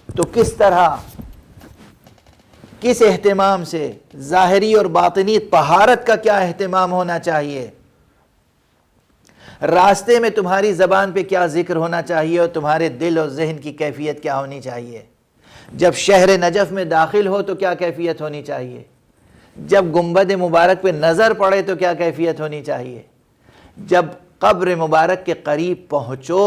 تو کس طرح، کس اہتمام سے، ظاہری اور باطنی طہارت کا کیا اہتمام ہونا چاہیے، راستے میں تمہاری زبان پہ کیا ذکر ہونا چاہیے اور تمہارے دل اور ذہن کی کیفیت کیا ہونی چاہیے، جب شہر نجف میں داخل ہو تو کیا کیفیت ہونی چاہیے، جب گنبد مبارک پہ نظر پڑے تو کیا کیفیت ہونی چاہیے، جب قبر مبارک کے قریب پہنچو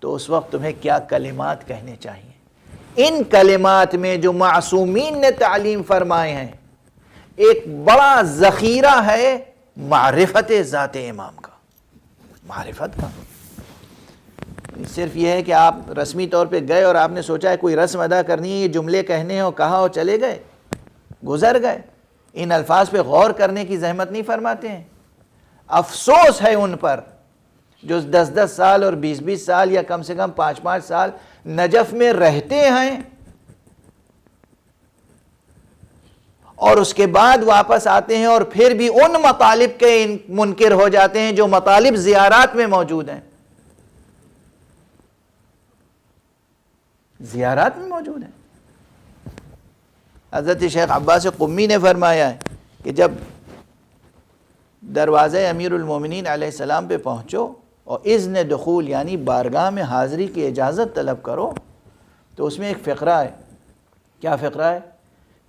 تو اس وقت تمہیں کیا کلمات کہنے چاہیے۔ ان کلمات میں جو معصومین نے تعلیم فرمائے ہیں ایک بڑا ذخیرہ ہے معرفت ذات امام کا، معرفت کا۔ صرف یہ ہے کہ آپ رسمی طور پہ گئے اور آپ نے سوچا ہے کوئی رسم ادا کرنی ہے، یہ جملے کہنے ہیں اور کہا اور چلے گئے، گزر گئے، ان الفاظ پہ غور کرنے کی زحمت نہیں فرماتے ہیں۔ افسوس ہے ان پر جو 10-10 سال اور 20-20 سال یا کم سے کم 5-5 سال نجف میں رہتے ہیں اور اس کے بعد واپس آتے ہیں اور پھر بھی ان مطالب کے منکر ہو جاتے ہیں جو مطالب زیارات میں موجود ہیں، زیارات میں موجود ہیں۔ حضرت شیخ عباس قمی نے فرمایا ہے کہ دروازے امیر المومنین علیہ السلام پہ پہنچو اور اذن دخول یعنی بارگاہ میں حاضری کی اجازت طلب کرو، تو اس میں ایک فقرہ ہے. کیا فقرہ ہے؟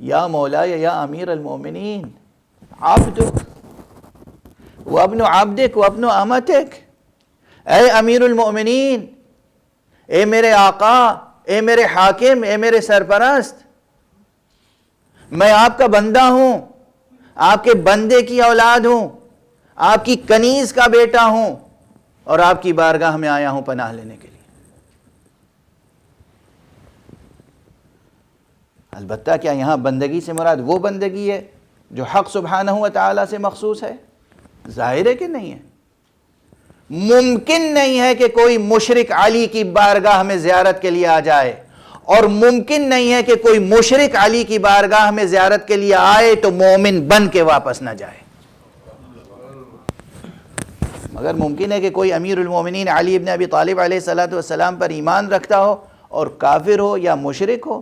یا مولا یا امیر المومنین عبدک وابن عبدک وابن امتک، اے امیر المومنین، اے میرے آقا، اے میرے حاکم، اے میرے سرپرست، میں آپ کا بندہ ہوں، آپ کے بندے کی اولاد ہوں، آپ کی کنیز کا بیٹا ہوں، اور آپ کی بارگاہ میں آیا ہوں پناہ لینے کے لیے. البتہ کیا یہاں بندگی سے مراد وہ بندگی ہے جو حق سبحانہ و تعالیٰ سے مخصوص ہے؟ ظاہر ہے کہ نہیں ہے. ممکن نہیں ہے کہ کوئی مشرک علی کی بارگاہ میں زیارت کے لیے آ جائے، اور ممکن نہیں ہے کہ کوئی مشرک علی کی بارگاہ میں زیارت کے لیے آئے تو مومن بن کے واپس نہ جائے. مگر ممکن ہے کہ کوئی امیر المومنین علی ابن ابی طالب علیہ السلام پر ایمان رکھتا ہو اور کافر ہو یا مشرک ہو،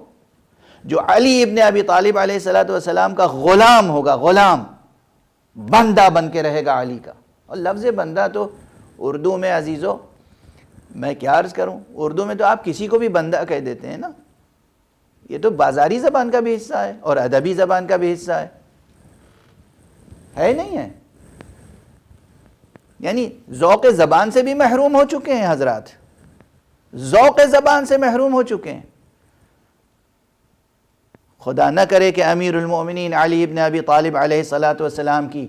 جو علی ابن ابی طالب علیہ السلام کا غلام ہوگا، غلام، بندہ بن کے رہے گا علی کا. اور لفظ بندہ تو اردو میں عزیزو میں کیا عرض کروں، اردو میں تو آپ کسی کو بھی بندہ کہہ دیتے ہیں نا. یہ تو بازاری زبان کا بھی حصہ ہے اور ادبی زبان کا بھی حصہ ہے نہیں ہے؟ یعنی ذوق زبان سے بھی محروم ہو چکے ہیں حضرات، ذوق زبان سے محروم ہو چکے ہیں. خدا نہ کرے کہ امیر المومنین علی ابن ابی طالب علیہ السلام کی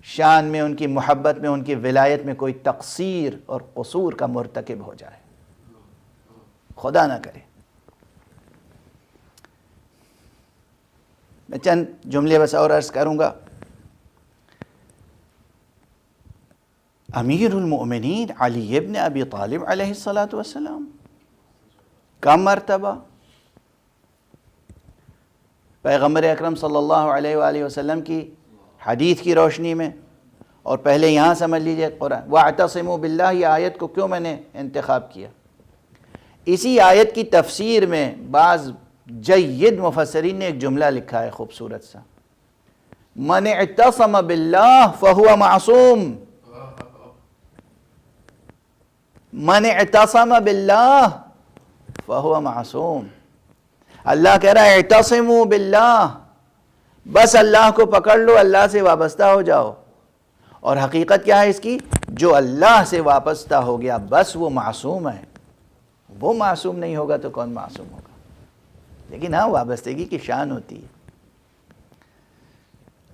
شان میں، ان کی محبت میں، ان کی ولایت میں کوئی تقصیر اور قصور کا مرتکب ہو جائے، خدا نہ کرے. میں چند جملے بس اور عرض کروں گا. امیر المؤمنین علی ابن ابی طالب علیہ السلام کا مرتبہ پیغمبر اکرم صلی اللہ علیہ وآلہ وسلم کی حدیث کی روشنی میں، اور پہلے یہاں سمجھ لیجئے قرآن وَاعْتَصِمُوا بِاللَّهِ، یہ آیت کو کیوں میں نے انتخاب کیا؟ اسی آیت کی تفسیر میں بعض جید مفسرین نے ایک جملہ لکھا ہے خوبصورت سا، مَنِ اعْتَصَمَ بِاللَّهِ فَهُوَ مَعْصُوم. مَنِ اعْتَصَمَ بِاللَّهِ فَهُوَ مَعْصُوم. اللہ کہہ رہا ہے اعتصموا باللہ، بس اللہ کو پکڑ لو، اللہ سے وابستہ ہو جاؤ. اور حقیقت کیا ہے اس کی؟ جو اللہ سے وابستہ ہو گیا بس وہ معصوم ہے. وہ معصوم نہیں ہوگا تو کون معصوم ہوگا؟ لیکن ہاں وابستگی کی شان ہوتی ہے.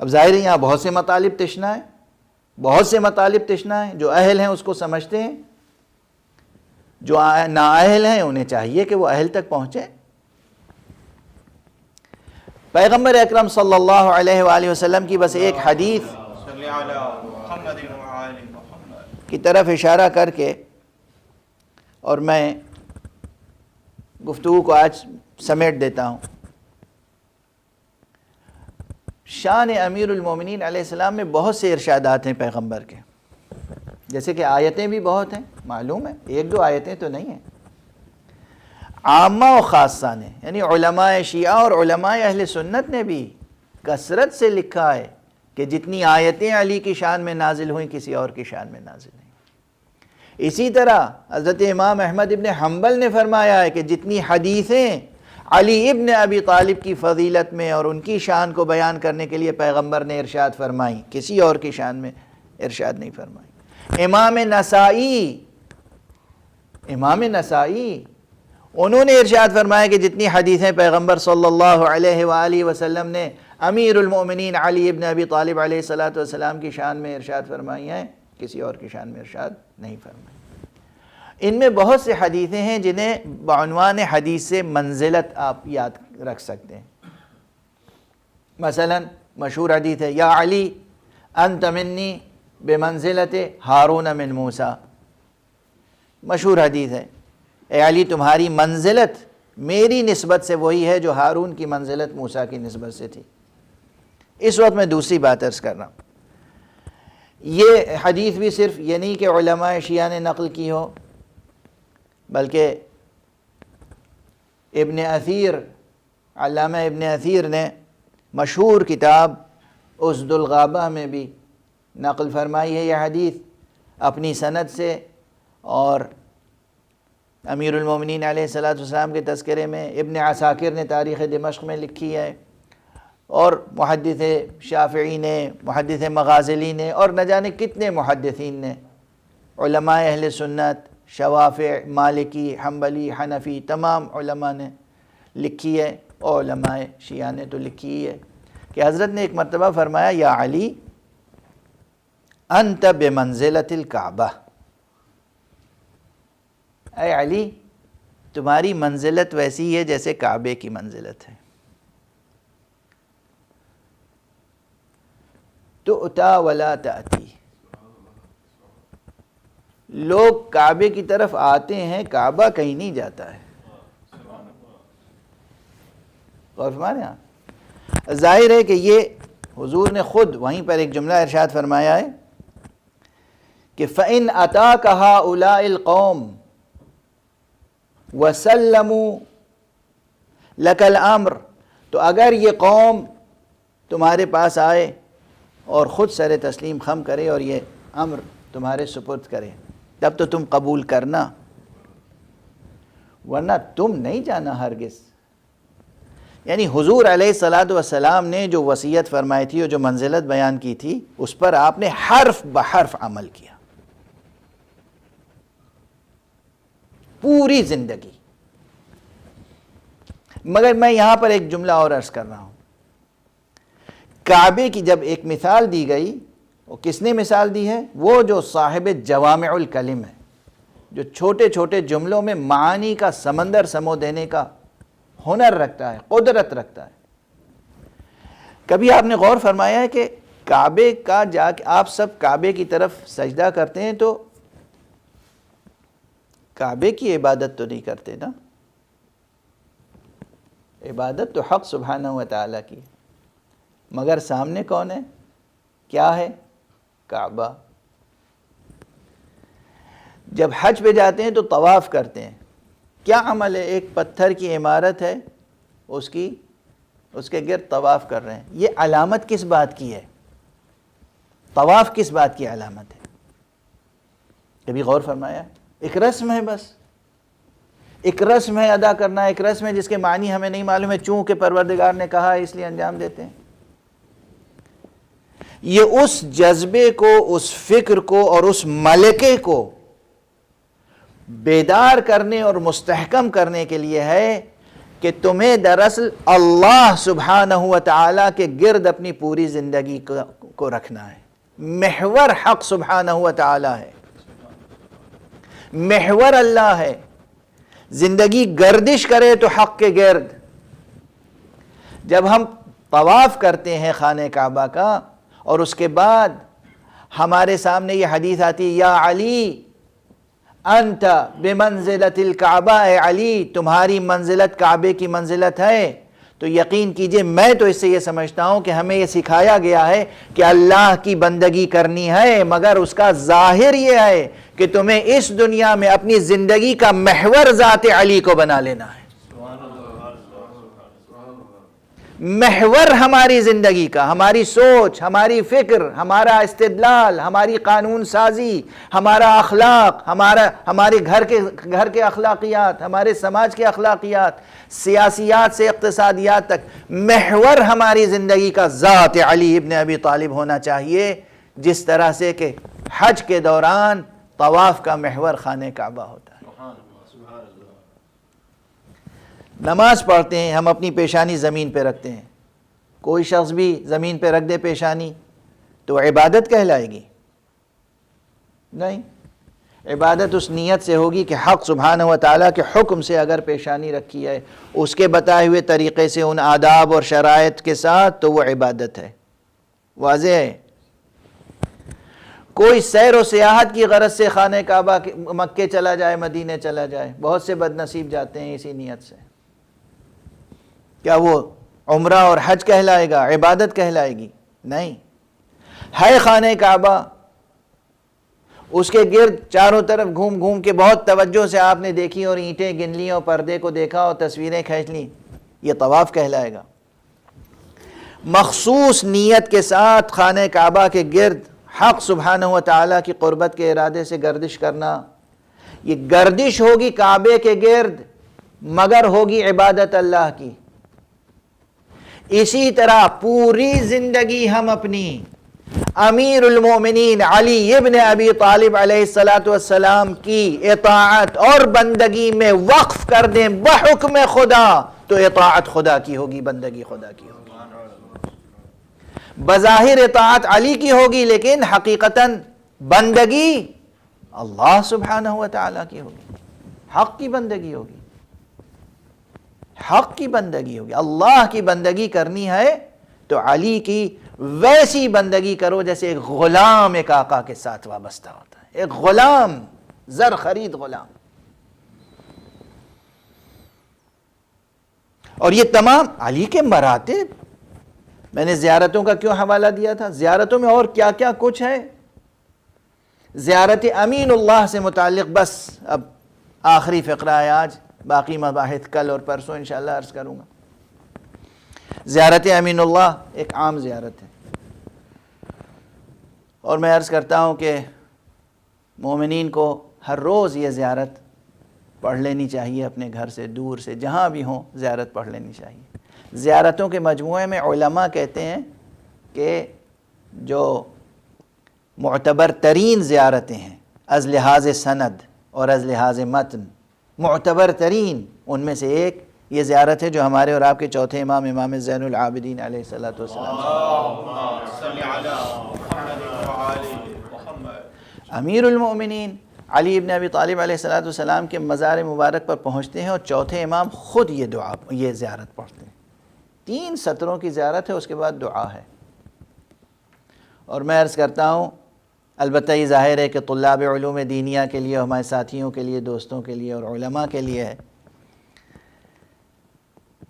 اب ظاہر ہے یہاں بہت سے مطالب تشنا ہے، بہت سے مطالب تشنا ہے. جو اہل ہیں اس کو سمجھتے ہیں، جو نااہل ہیں انہیں چاہیے کہ وہ اہل تک پہنچے. پیغمبر اکرم صلی اللہ علیہ وآلہ وسلم کی بس ایک حدیث کی طرف اشارہ کر کے اور میں گفتگو کو آج سمیٹ دیتا ہوں. شان امیر المومنین علیہ السلام میں بہت سے ارشادات ہیں پیغمبر کے، جیسے کہ آیتیں بھی بہت ہیں، معلوم ہے ایک دو آیتیں تو نہیں ہیں. عامہ و خاصہ نے یعنی علماء شیعہ اور علماء اہل سنت نے بھی کثرت سے لکھا ہے کہ جتنی آیتیں علی کی شان میں نازل ہوئیں کسی اور کی شان میں نازل نہیں. اسی طرح حضرت امام احمد ابن حنبل نے فرمایا ہے کہ جتنی حدیثیں علی ابن ابی طالب کی فضیلت میں اور ان کی شان کو بیان کرنے کے لیے پیغمبر نے ارشاد فرمائی، کسی اور کی شان میں ارشاد نہیں فرمائی. امام نسائی انہوں نے ارشاد فرمایا کہ جتنی حدیثیں پیغمبر صلی اللہ علیہ وآلہ وسلم نے امیر المؤمنین علی ابن ابی طالب علیہ السلام کی شان میں ارشاد فرمائی ہیں کسی اور کی شان میں ارشاد نہیں فرمائی. ان میں بہت سے حدیثیں ہیں جنہیں بعنوان حدیث سے منزلت آپ یاد رکھ سکتے ہیں. مثلا مشہور حدیث ہے یا علی انت منی بمنزلت ہارون من موسیٰ. مشہور حدیث ہے، اے علی تمہاری منزلت میری نسبت سے وہی ہے جو ہارون کی منزلت موسیٰ کی نسبت سے تھی. اس وقت میں دوسری بات عرض کر رہا ہوں، یہ حدیث بھی صرف یہ نہیں کہ علماء شیعہ نے نقل کی ہو، بلکہ ابن اثیر، علامہ ابن اثیر نے مشہور کتاب اسد الغابہ میں بھی نقل فرمائی ہے یہ حدیث اپنی سند سے، اور امیر المومنین علیہ السلام کے تذکرے میں ابن عساکر نے تاریخ دمشق میں لکھی ہے، اور محدث شافعی نے، محدث مغازلی نے، اور نہ جانے کتنے محدثین نے، علماء اہل سنت، شوافع، مالکی، حنبلی، حنفی، تمام علماء نے لکھی ہے، اور علماء شیعہ نے تو لکھی ہی ہے کہ حضرت نے ایک مرتبہ فرمایا یا علی انت بمنزلۃ الکعبہ، اے علی تمہاری منزلت ویسی ہے جیسے کعبے کی منزلت ہے، تؤتی ولا تأتی، لوگ کعبے کی طرف آتے ہیں، کعبہ کہیں نہیں جاتا ہے۔ غور فرمائیں آپ، ظاہر ہے کہ یہ حضور نے خود وہیں پر ایک جملہ ارشاد فرمایا ہے کہ فَإِنْ أَتَاكَ هَؤُلَاءِ الْقَوْمِ وَسَلَّمُوا لَكَ الْأَمْرِ، تو اگر یہ قوم تمہارے پاس آئے اور خود سر تسلیم خم کرے اور یہ امر تمہارے سپرد کرے، تب تو تم قبول کرنا، ورنہ تم نہیں جانا ہرگز۔ یعنی حضور علیہ السلام نے جو وصیت فرمائی تھی اور جو منزلت بیان کی تھی، اس پر آپ نے حرف بحرف عمل کیا، پوری زندگی۔ مگر میں یہاں پر ایک جملہ اور عرض کر رہا ہوں، کعبے کی جب ایک مثال دی گئی، وہ کس نے مثال دی ہے؟ وہ جو صاحب جوامع الکلم ہے، جو چھوٹے چھوٹے جملوں میں معانی کا سمندر سمو دینے کا ہنر رکھتا ہے، قدرت رکھتا ہے۔ کبھی آپ نے غور فرمایا ہے کہ کعبے کا جا کے آپ سب کعبے کی طرف سجدہ کرتے ہیں تو کعبے کی عبادت تو نہیں کرتے نا، عبادت تو حق سبحانہ و تعالیٰ کی، مگر سامنے کون ہے؟ کیا ہے؟ کعبہ۔ جب حج پہ جاتے ہیں تو طواف کرتے ہیں، کیا عمل ہے؟ ایک پتھر کی عمارت ہے، اس کے گرد طواف کر رہے ہیں۔ یہ علامت کس بات کی ہے؟ طواف کس بات کی علامت ہے؟ کبھی غور فرمایا؟ ایک رسم ہے، بس ایک رسم ہے ادا کرنا، ایک رسم ہے جس کے معنی ہمیں نہیں معلوم ہے، چونکہ پروردگار نے کہا ہے اس لیے انجام دیتے ہیں۔ یہ اس جذبے کو، اس فکر کو اور اس ملکے کو بیدار کرنے اور مستحکم کرنے کے لیے ہے کہ تمہیں دراصل اللہ سبحانہ و تعالیٰ کے گرد اپنی پوری زندگی کو رکھنا ہے۔ محور حق سبحانہ و تعالیٰ ہے، محور اللہ ہے۔ زندگی گردش کرے تو حق کے گرد۔ جب ہم طواف کرتے ہیں خانہ کعبہ کا اور اس کے بعد ہمارے سامنے یہ حدیث آتی ہے یا علی انت بمنزلت الکعبہ، اے علی تمہاری منزلت کعبے کی منزلت ہے، تو یقین کیجئے میں تو اس سے یہ سمجھتا ہوں کہ ہمیں یہ سکھایا گیا ہے کہ اللہ کی بندگی کرنی ہے، مگر اس کا ظاہر یہ ہے کہ تمہیں اس دنیا میں اپنی زندگی کا محور ذات علی کو بنا لینا ہے۔ محور ہماری زندگی کا، ہماری سوچ، ہماری فکر، ہمارا استدلال، ہماری قانون سازی، ہمارا اخلاق، ہمارے گھر کے اخلاقیات، ہمارے سماج کے اخلاقیات، سیاسیات سے اقتصادیات تک، محور ہماری زندگی کا ذات علی ابن ابی طالب ہونا چاہیے، جس طرح سے کہ حج کے دوران طواف کا محور خانہ کعبہ ہوتا ہے۔ نماز پڑھتے ہیں ہم اپنی پیشانی زمین پہ رکھتے ہیں، کوئی شخص بھی زمین پہ رکھ دے پیشانی تو عبادت کہلائے گی؟ نہیں، عبادت اس نیت سے ہوگی کہ حق سبحانہ و تعالیٰ کے حکم سے اگر پیشانی رکھی ہے، اس کے بتائے ہوئے طریقے سے ان آداب اور شرائط کے ساتھ، تو وہ عبادت ہے۔ واضح ہے؟ کوئی سیر و سیاحت کی غرض سے خانہ کعبہ مکے چلا جائے، مدینے چلا جائے، بہت سے بد نصیب جاتے ہیں اسی نیت سے، کیا وہ عمرہ اور حج کہلائے گا؟ عبادت کہلائے گی؟ نہیں۔ ہے خانہ کعبہ، اس کے گرد چاروں طرف گھوم گھوم کے بہت توجہ سے آپ نے دیکھی اور اینٹیں گن لی اور پردے کو دیکھا اور تصویریں کھینچ لیں، یہ طواف کہلائے گا؟ مخصوص نیت کے ساتھ خانہ کعبہ کے گرد حق سبحانہ و تعالیٰ کی قربت کے ارادے سے گردش کرنا، یہ گردش ہوگی کعبے کے گرد مگر ہوگی عبادت اللہ کی۔ اسی طرح پوری زندگی ہم اپنی امیر المومنین علی ابن ابی طالب علیہ السلام کی اطاعت اور بندگی میں وقف کر دیں بحکم خدا، تو اطاعت خدا کی ہوگی، بندگی خدا کی ہوگی۔ بظاہر اطاعت علی کی ہوگی لیکن حقیقتاً بندگی اللہ سبحانہ و تعالیٰ کی ہوگی، حق کی بندگی ہوگی، حق کی بندگی ہوگی۔ اللہ کی بندگی کرنی ہے تو علی کی ویسی بندگی کرو جیسے ایک غلام ایک آقا کے ساتھ وابستہ ہوتا ہے، ایک غلام، زر خرید غلام۔ اور یہ تمام علی کے مراتب، میں نے زیارتوں کا کیوں حوالہ دیا تھا؟ زیارتوں میں اور کیا کیا کچھ ہے۔ زیارت امین اللہ سے متعلق بس اب آخری فقرہ ہے آج، باقی مباحث کل اور پرسوں انشاءاللہ عرض کروں گا۔ زیارت امین اللہ ایک عام زیارت ہے، اور میں عرض کرتا ہوں کہ مومنین کو ہر روز یہ زیارت پڑھ لینی چاہیے، اپنے گھر سے دور سے جہاں بھی ہوں زیارت پڑھ لینی چاہیے۔ زیارتوں کے مجموعے میں علماء کہتے ہیں کہ جو معتبر ترین زیارتیں ہیں از لحاظ سند اور از لحاظ متن، معتبر ترین ان میں سے ایک یہ زیارت ہے جو ہمارے اور آپ کے چوتھے امام امام زین العابدین علیہ الصلوۃ والسلام امیر المؤمنین علی ابن ابی طالب علیہ الصلوۃ والسلام کے مزار مبارک پر پہنچتے ہیں اور چوتھے امام خود یہ زیارت پڑھتے ہیں۔ 3 سطروں کی زیارت ہے، اس کے بعد دعا ہے۔ اور میں عرض کرتا ہوں، البتہ یہ ظاہر ہے کہ طلاب علوم دینیہ کے لیے، ہمارے ساتھیوں کے لیے، دوستوں کے لیے اور علماء کے لیے ہے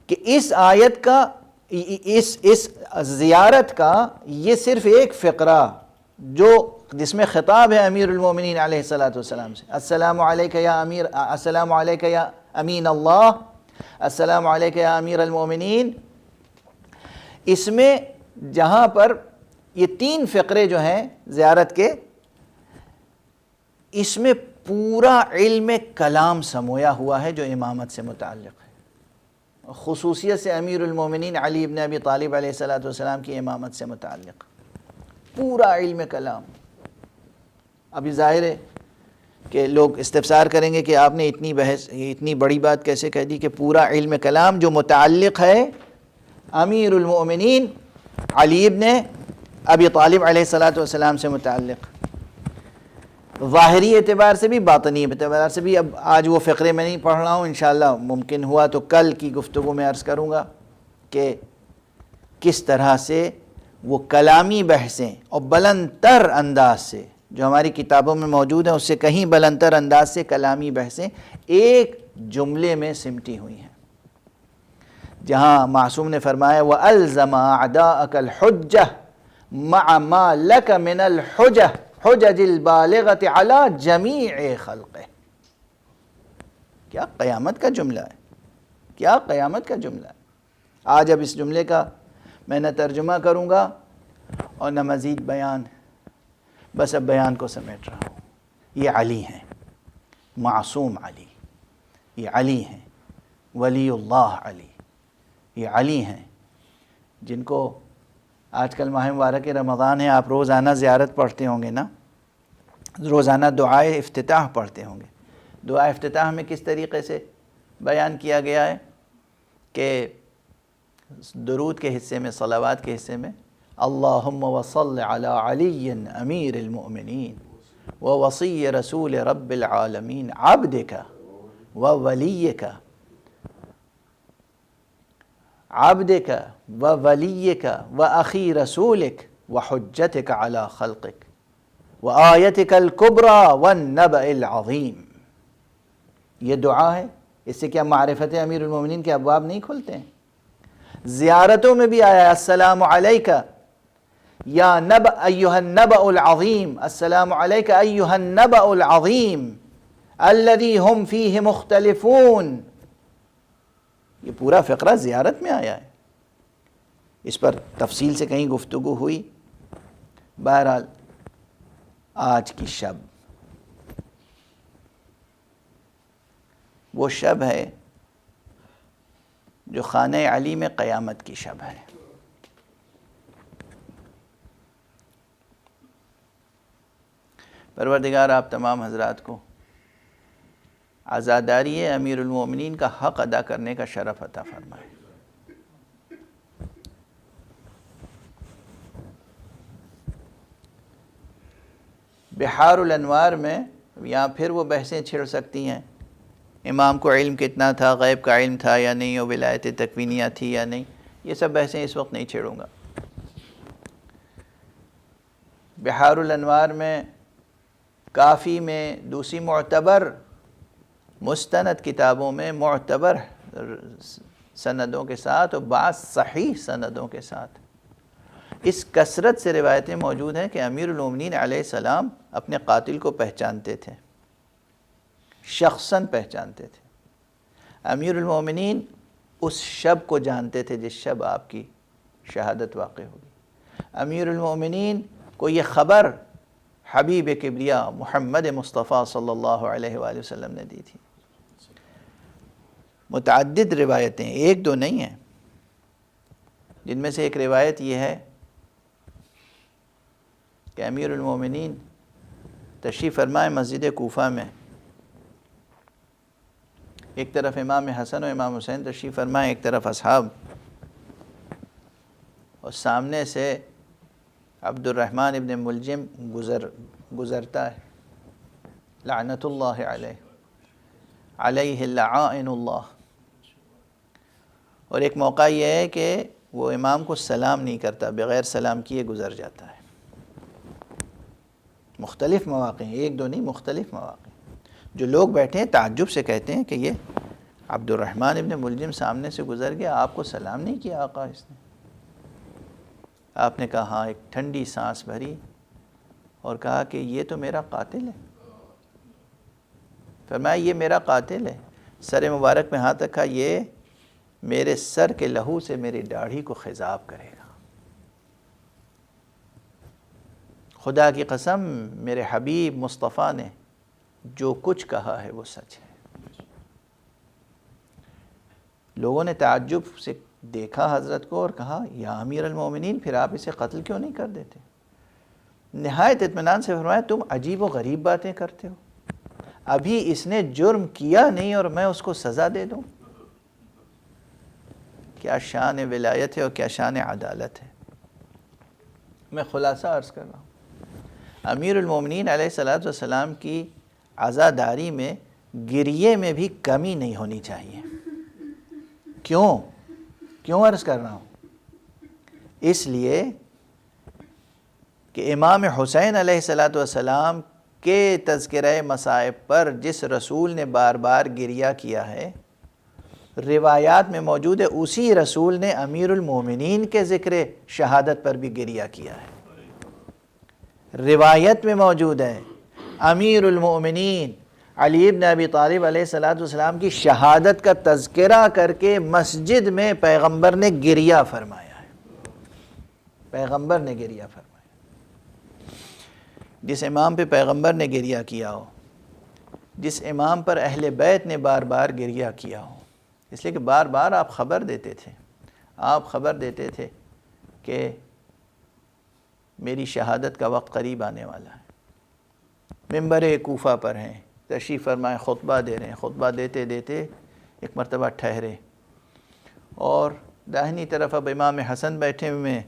کہ اس آیت کا، اس زیارت کا یہ صرف ایک فقرہ جس میں خطاب ہے امیر المومنین علیہ الصلوۃ والسلام سے، السلام علیکہ یا امیر، السلام علیکہ یا امین اللہ، السلام علیکہ یا امیر المومنین۔ اس میں جہاں پر یہ 3 فقرے جو ہیں زیارت کے، اس میں پورا علم کلام سمویا ہوا ہے جو امامت سے متعلق ہے، خصوصیت سے امیر المومنین علی ابن ابی طالب علیہ الصلوۃ والسلام کی امامت سے متعلق پورا علم کلام۔ ابھی ظاہر ہے کہ لوگ استفسار کریں گے کہ آپ نے اتنی بڑی بات کیسے کہہ دی کہ پورا علم کلام جو متعلق ہے امیر المؤمنین علی ابن ابی طالب علیہ الصلوۃ والسلام سے متعلق، ظاہری اعتبار سے بھی باطنی اعتبار سے بھی۔ اب آج وہ فقرے میں نہیں پڑھ رہا ہوں، انشاءاللہ ممکن ہوا تو کل کی گفتگو میں عرض کروں گا کہ کس طرح سے وہ کلامی بحثیں اور بلند تر انداز سے جو ہماری کتابوں میں موجود ہیں اس سے کہیں بلند تر انداز سے کلامی بحثیں ایک جملے میں سمٹی ہوئی ہیں، جہاں معصوم نے فرمایا وَأَلْزَمَ أَعْدَاءَكَ الْحُجَّةَ مَعَ مَا لَكَ مِنَ الْحُجَّةِ حُجَجِ الْبَالِغَةِ عَلَى جَمِيعِ خَلْقِهِ۔ کیا قیامت کا جملہ ہے، کیا قیامت کا جملہ ہے۔ آج اب اس جملے کا میں نہ ترجمہ کروں گا اور نہ مزید بیان، بس اب بیان کو سمیٹ رہا ہوں۔ یہ علی ہیں، معصوم علی، یہ علی ہیں، ولی اللہ علی، یہ علی ہیں جن کو آج کل ماہ مبارک رمضان ہے، آپ روزانہ زیارت پڑھتے ہوں گے نا، روزانہ دعائے افتتاح پڑھتے ہوں گے۔ دعائے افتتاح میں کس طریقے سے بیان کیا گیا ہے کہ درود کے حصے میں، صلوات کے حصے میں اللہم وصل علی علی امیر المؤمنین ووصی رسول رب العالمین عبدک وولیک عبدک وولیک واخی رسولک وحجتک علی خلقک وآیتک الکبریٰ والنبأ العظیم۔ یہ دعا ہے، اس سے کیا معرفت امیر المومنین کے ابواب نہیں کھلتے ہیں؟ زیارتوں میں بھی آیا السلام علیکہ یا ایہا النبأ العظیم، السلام علیکہ ایہا النبأ العظیم الذی ہم فیہ مختلفون۔ یہ پورا فقرہ زیارت میں آیا ہے، اس پر تفصیل سے کہیں گفتگو ہوئی۔ بہرحال آج کی شب وہ شب ہے جو خانہ علی میں قیامت کی شب ہے۔ پروردگار آپ تمام حضرات کو عزاداری امیر المومنین کا حق ادا کرنے کا شرف عطا فرمائے۔ بحار الانوار میں یہاں پھر وہ بحثیں چھڑ سکتی ہیں، امام کو علم کتنا تھا، غیب کا علم تھا یا نہیں، اور ولایت تکوینیہ تھی یا نہیں، یہ سب بحثیں اس وقت نہیں چھیڑوں گا۔ بحار الانوار میں کافی میں دوسری معتبر مستند کتابوں میں معتبر سندوں کے ساتھ اور بعض صحیح سندوں کے ساتھ اس کثرت سے روایتیں موجود ہیں کہ امیر المومنین علیہ السلام اپنے قاتل کو پہچانتے تھے، شخصاً پہچانتے تھے۔ امیر المومنین اس شب کو جانتے تھے جس شب آپ کی شہادت واقع ہوگی۔ امیر المومنین کو یہ خبر حبیب کبریا محمد مصطفیٰ صلی اللہ علیہ وآلہ وسلم نے دی تھی۔ متعدد روایتیں، ایک دو نہیں ہیں، جن میں سے ایک روایت یہ ہے کہ امیر المومنین تشریف فرمائے مسجد کوفہ میں، ایک طرف امام حسن و امام حسین تشریف فرمائے، ایک طرف اصحاب، اور سامنے سے عبد الرحمن ابن ملجم گزرتا ہے، لعنت اللہ علیہ، علیہ لعائن اللہ۔ اور ایک موقع یہ ہے کہ وہ امام کو سلام نہیں کرتا، بغیر سلام کیے گزر جاتا ہے۔ مختلف مواقع ہیں، ایک دو نہیں، مختلف مواقع۔ جو لوگ بیٹھے ہیں تعجب سے کہتے ہیں کہ یہ عبد الرحمن ابن ملجم سامنے سے گزر گیا، آپ کو سلام نہیں کیا آقا اس نے؟ آپ نے کہا ہاں، ایک ٹھنڈی سانس بھری اور کہا کہ یہ تو میرا قاتل ہے۔ فرمایا یہ میرا قاتل ہے، سر مبارک میں ہاتھ رکھا، یہ میرے سر کے لہو سے میری داڑھی کو خضاب کرے گا۔ خدا کی قسم میرے حبیب مصطفیٰ نے جو کچھ کہا ہے وہ سچ ہے۔ لوگوں نے تعجب سے دیکھا حضرت کو اور کہا یا امیر المومنین، پھر آپ اسے قتل کیوں نہیں کر دیتے؟ نہایت اطمینان سے فرمایا تم عجیب و غریب باتیں کرتے ہو، ابھی اس نے جرم کیا نہیں اور میں اس کو سزا دے دوں؟ کیا شان ولایت ہے اور کیا شان عدالت ہے۔ میں خلاصہ عرض کر رہا ہوں، امیر المومنین علیہ السلام کی عزاداری میں گریے میں بھی کمی نہیں ہونی چاہیے۔ کیوں عرض کر رہا ہوں؟ اس لیے کہ امام حسین علیہ السلام کے تذکرہ مصائب پر جس رسول نے بار بار گریہ کیا ہے، روایات میں موجود ہے اسی رسول نے امیر المومنین کے ذکر شہادت پر بھی گریہ کیا ہے۔ روایت میں موجود ہے امیر المومنین علی ابن ابی طالب علیہ السلام کی شہادت کا تذکرہ کر کے مسجد میں پیغمبر نے گریہ فرمایا ہے۔ پیغمبر نے گریہ فرمایا۔ جس امام پہ پیغمبر نے گریہ کیا ہو، جس امام پر اہل بیت نے بار بار گریہ کیا ہو، اس لیے کہ بار بار آپ خبر دیتے تھے کہ میری شہادت کا وقت قریب آنے والا ہے۔ منبر کوفہ پر ہیں، تشریف فرمائے، خطبہ دے رہے ہیں، خطبہ دیتے دیتے ایک مرتبہ ٹھہرے اور داہنی طرف اب امام حسن بیٹھے ہوئے ہیں،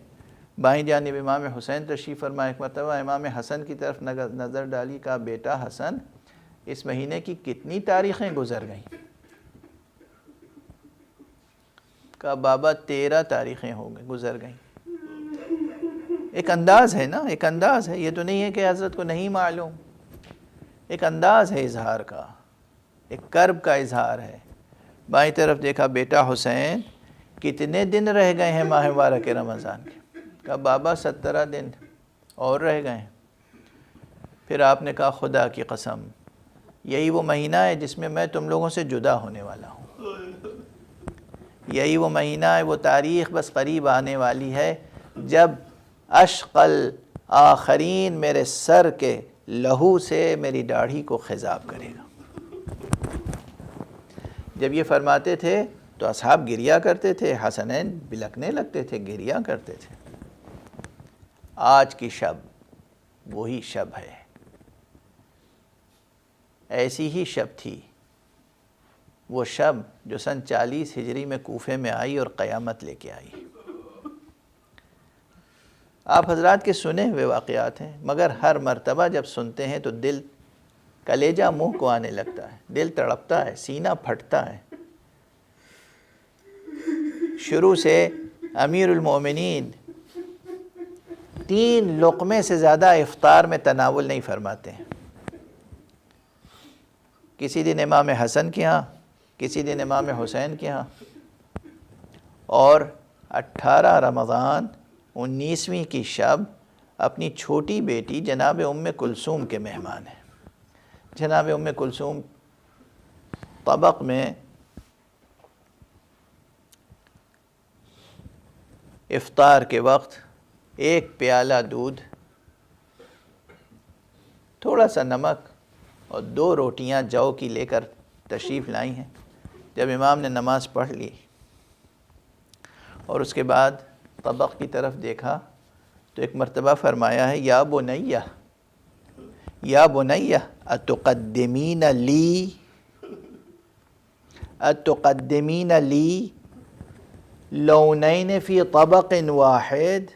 بائیں جانب امام حسین تشریف فرمائے۔ ایک مرتبہ امام حسن کی طرف نظر ڈالی، کہا بیٹا حسن، اس مہینے کی کتنی تاریخیں گزر گئیں؟ کہا بابا 13 تاریخیں گزر گئیں۔ ایک انداز ہے نا، ایک انداز ہے، یہ تو نہیں ہے کہ حضرت کو نہیں معلوم، ایک انداز ہے اظہار کا، ایک کرب کا اظہار ہے۔ بائیں طرف دیکھا، بیٹا حسین کتنے دن رہ گئے ہیں ماہ مبارک رمضان کے؟ کہا بابا 17 دن اور رہ گئے ہیں۔ پھر آپ نے کہا خدا کی قسم یہی وہ مہینہ ہے جس میں میں تم لوگوں سے جدا ہونے والا ہوں، یہی وہ مہینہ ہے، وہ تاریخ بس قریب آنے والی ہے جب اشقل آخرین میرے سر کے لہو سے میری داڑھی کو خضاب کرے گا۔ جب یہ فرماتے تھے تو اصحاب گریا کرتے تھے، حسنین بلکنے لگتے تھے، گریا کرتے تھے۔ آج کی شب وہی شب ہے، ایسی ہی شب تھی وہ شب جو سن 40 ہجری میں کوفے میں آئی اور قیامت لے کے آئی۔ آپ حضرات کے سنے ہوئے واقعات ہیں، مگر ہر مرتبہ جب سنتے ہیں تو دل کلیجہ منہ کو آنے لگتا ہے، دل تڑپتا ہے، سینہ پھٹتا ہے۔ شروع سے امیر المومنین 3 لقمے سے زیادہ افطار میں تناول نہیں فرماتے ہیں۔ کسی دن امام حسن کے ہاں، کسی دن امام حسین کے ہاں، اور 18 رمضان 19ویں کی شب اپنی چھوٹی بیٹی جناب ام کلثوم کے مہمان ہیں۔ جناب ام کلثوم طبق میں افطار کے وقت 1 پیالہ دودھ، تھوڑا سا نمک اور 2 روٹیاں جو کی لے کر تشریف لائی ہیں۔ جب امام نے نماز پڑھ لی اور اس کے بعد طبق کی طرف دیکھا تو ایک مرتبہ فرمایا ہے، یا بنیہ یا بنیہ اتقدمین لی لونین فی طبق واحد،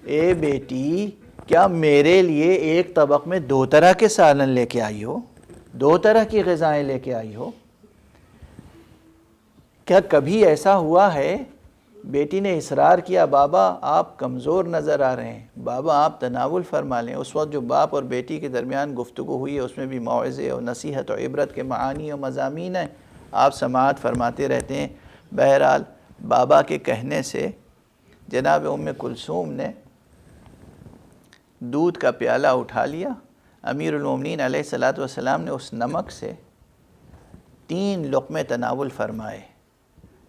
اے بیٹی کیا میرے لیے ایک طبق میں 2 طرح کے سالن لے کے آئی ہو، 2 طرح کی غذائیں لے کے آئی ہو؟ کیا کبھی ایسا ہوا ہے؟ بیٹی نے اصرار کیا، بابا آپ کمزور نظر آ رہے ہیں، بابا آپ تناول فرما لیں۔ اس وقت جو باپ اور بیٹی کے درمیان گفتگو ہوئی ہے اس میں بھی موعظے اور نصیحت اور عبرت کے معانی اور مضامین ہیں، آپ سماعت فرماتے رہتے ہیں۔ بہرحال بابا کے کہنے سے جناب ام کلثوم نے دودھ کا پیالہ اٹھا لیا۔ امیر المومنین علیہ الصلوۃ والسلام نے اس نمک سے 3 لقمے تناول فرمائے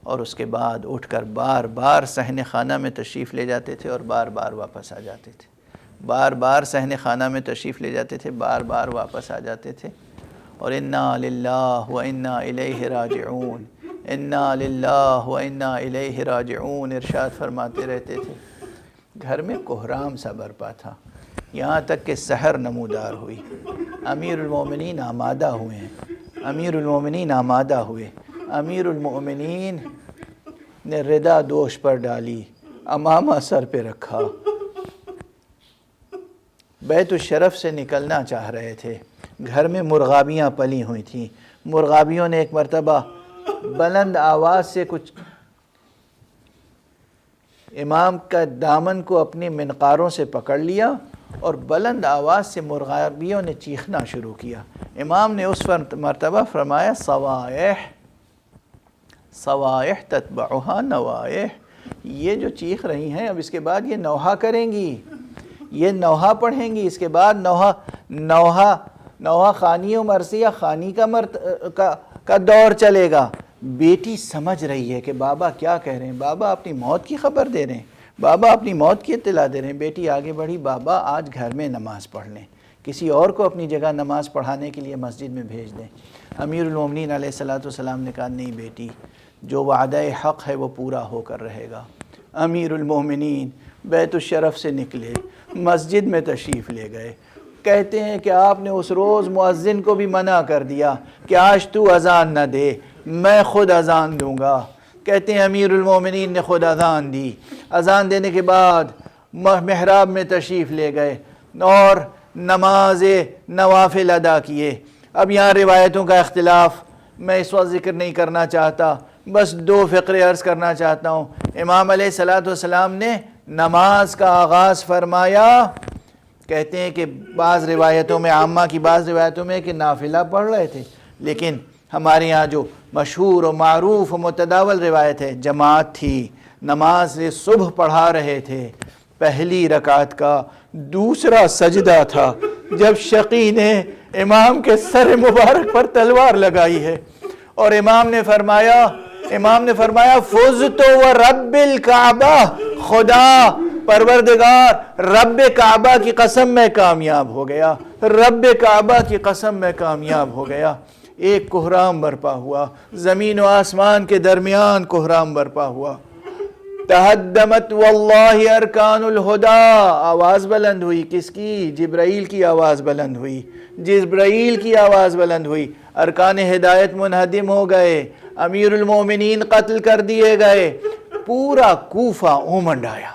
اور اس کے بعد اٹھ کر بار بار صحن خانہ میں تشریف لے جاتے تھے اور بار بار واپس آ جاتے تھے، بار بار صحن خانہ میں تشریف لے جاتے تھے، بار بار واپس آ جاتے تھے، اور انا للہ و انا الیہ راجعون، انا للہ و انا الیہ راجعون ارشاد فرماتے رہتے تھے۔ گھر میں کوہرام سا برپا تھا، یہاں تک کہ سحر نمودار ہوئی۔ امیر المومنین آمادہ ہوئے ہیں، امیر المومنین آمادہ ہوئے۔ امیر المومنین نے ردا دوش پر ڈالی، امامہ سر پہ رکھا، بیت الشرف سے نکلنا چاہ رہے تھے۔ گھر میں مرغابیاں پلی ہوئی تھیں، مرغابیوں نے ایک مرتبہ بلند آواز سے کچھ امام کا دامن کو اپنی منقاروں سے پکڑ لیا اور بلند آواز سے مرغابیوں نے چیخنا شروع کیا۔ امام نے اس مرتبہ فرمایا، صوائح صوائح تتبعها نوائح، یہ جو چیخ رہی ہیں اب اس کے بعد یہ نوحہ کریں گی، یہ نوحہ پڑھیں گی، اس کے بعد نوحہ خانی و مرثیہ خانی کا دور چلے گا۔ بیٹی سمجھ رہی ہے کہ بابا کیا کہہ رہے ہیں، بابا اپنی موت کی خبر دے رہے ہیں، بابا اپنی موت کی اطلاع دے رہے ہیں۔ بیٹی آگے بڑھی، بابا آج گھر میں نماز پڑھ لیں، کسی اور کو اپنی جگہ نماز پڑھانے کے لیے مسجد میں بھیج دیں۔ امیر المومنین علیہ الصلوۃ والسلام نے کہا، نہیں بیٹی، جو وعدہ حق ہے وہ پورا ہو کر رہے گا۔ امیر المومنین بیت الشرف سے نکلے، مسجد میں تشریف لے گئے۔ کہتے ہیں کہ آپ نے اس روز مؤذن کو بھی منع کر دیا کہ آج تو اذان نہ دے، میں خود اذان دوں گا۔ کہتے ہیں امیر المومنین نے خود اذان دی، اذان دینے کے بعد محراب میں تشریف لے گئے اور نماز نوافل ادا کیے۔ اب یہاں روایتوں کا اختلاف میں اس وقت ذکر نہیں کرنا چاہتا، بس 2 فقرے عرض کرنا چاہتا ہوں۔ امام علیہ الصلوۃ والسلام نے نماز کا آغاز فرمایا، کہتے ہیں کہ بعض روایتوں میں، عامہ کی بعض روایتوں میں کہ نافلہ پڑھ رہے تھے، لیکن ہمارے یہاں جو مشہور و معروف و متداول روایت ہے، جماعت تھی، نماز صبح پڑھا رہے تھے، پہلی رکعت کا دوسرا سجدہ تھا جب شقی نے امام کے سر مبارک پر تلوار لگائی ہے، اور امام نے فرمایا فزت و رب الکعبہ، خدا پروردگار رب کعبہ کی قسم میں کامیاب ہو گیا۔ رب کعبہ کی قسم میں کامیاب ہو گیا۔ ایک کوہرام برپا ہوا، زمین و آسمان کے درمیان کوہرام برپا ہوا۔ تہدمت واللہ ارکان الہدا، آواز بلند ہوئی، کس کی؟ جبرائیل کی آواز بلند ہوئی، جبرائیل کی آواز بلند ہوئی، ارکان ہدایت منہدم ہو گئے، امیر المومنین قتل کر دیے گئے، پورا کوفہ اومنڈ آیا۔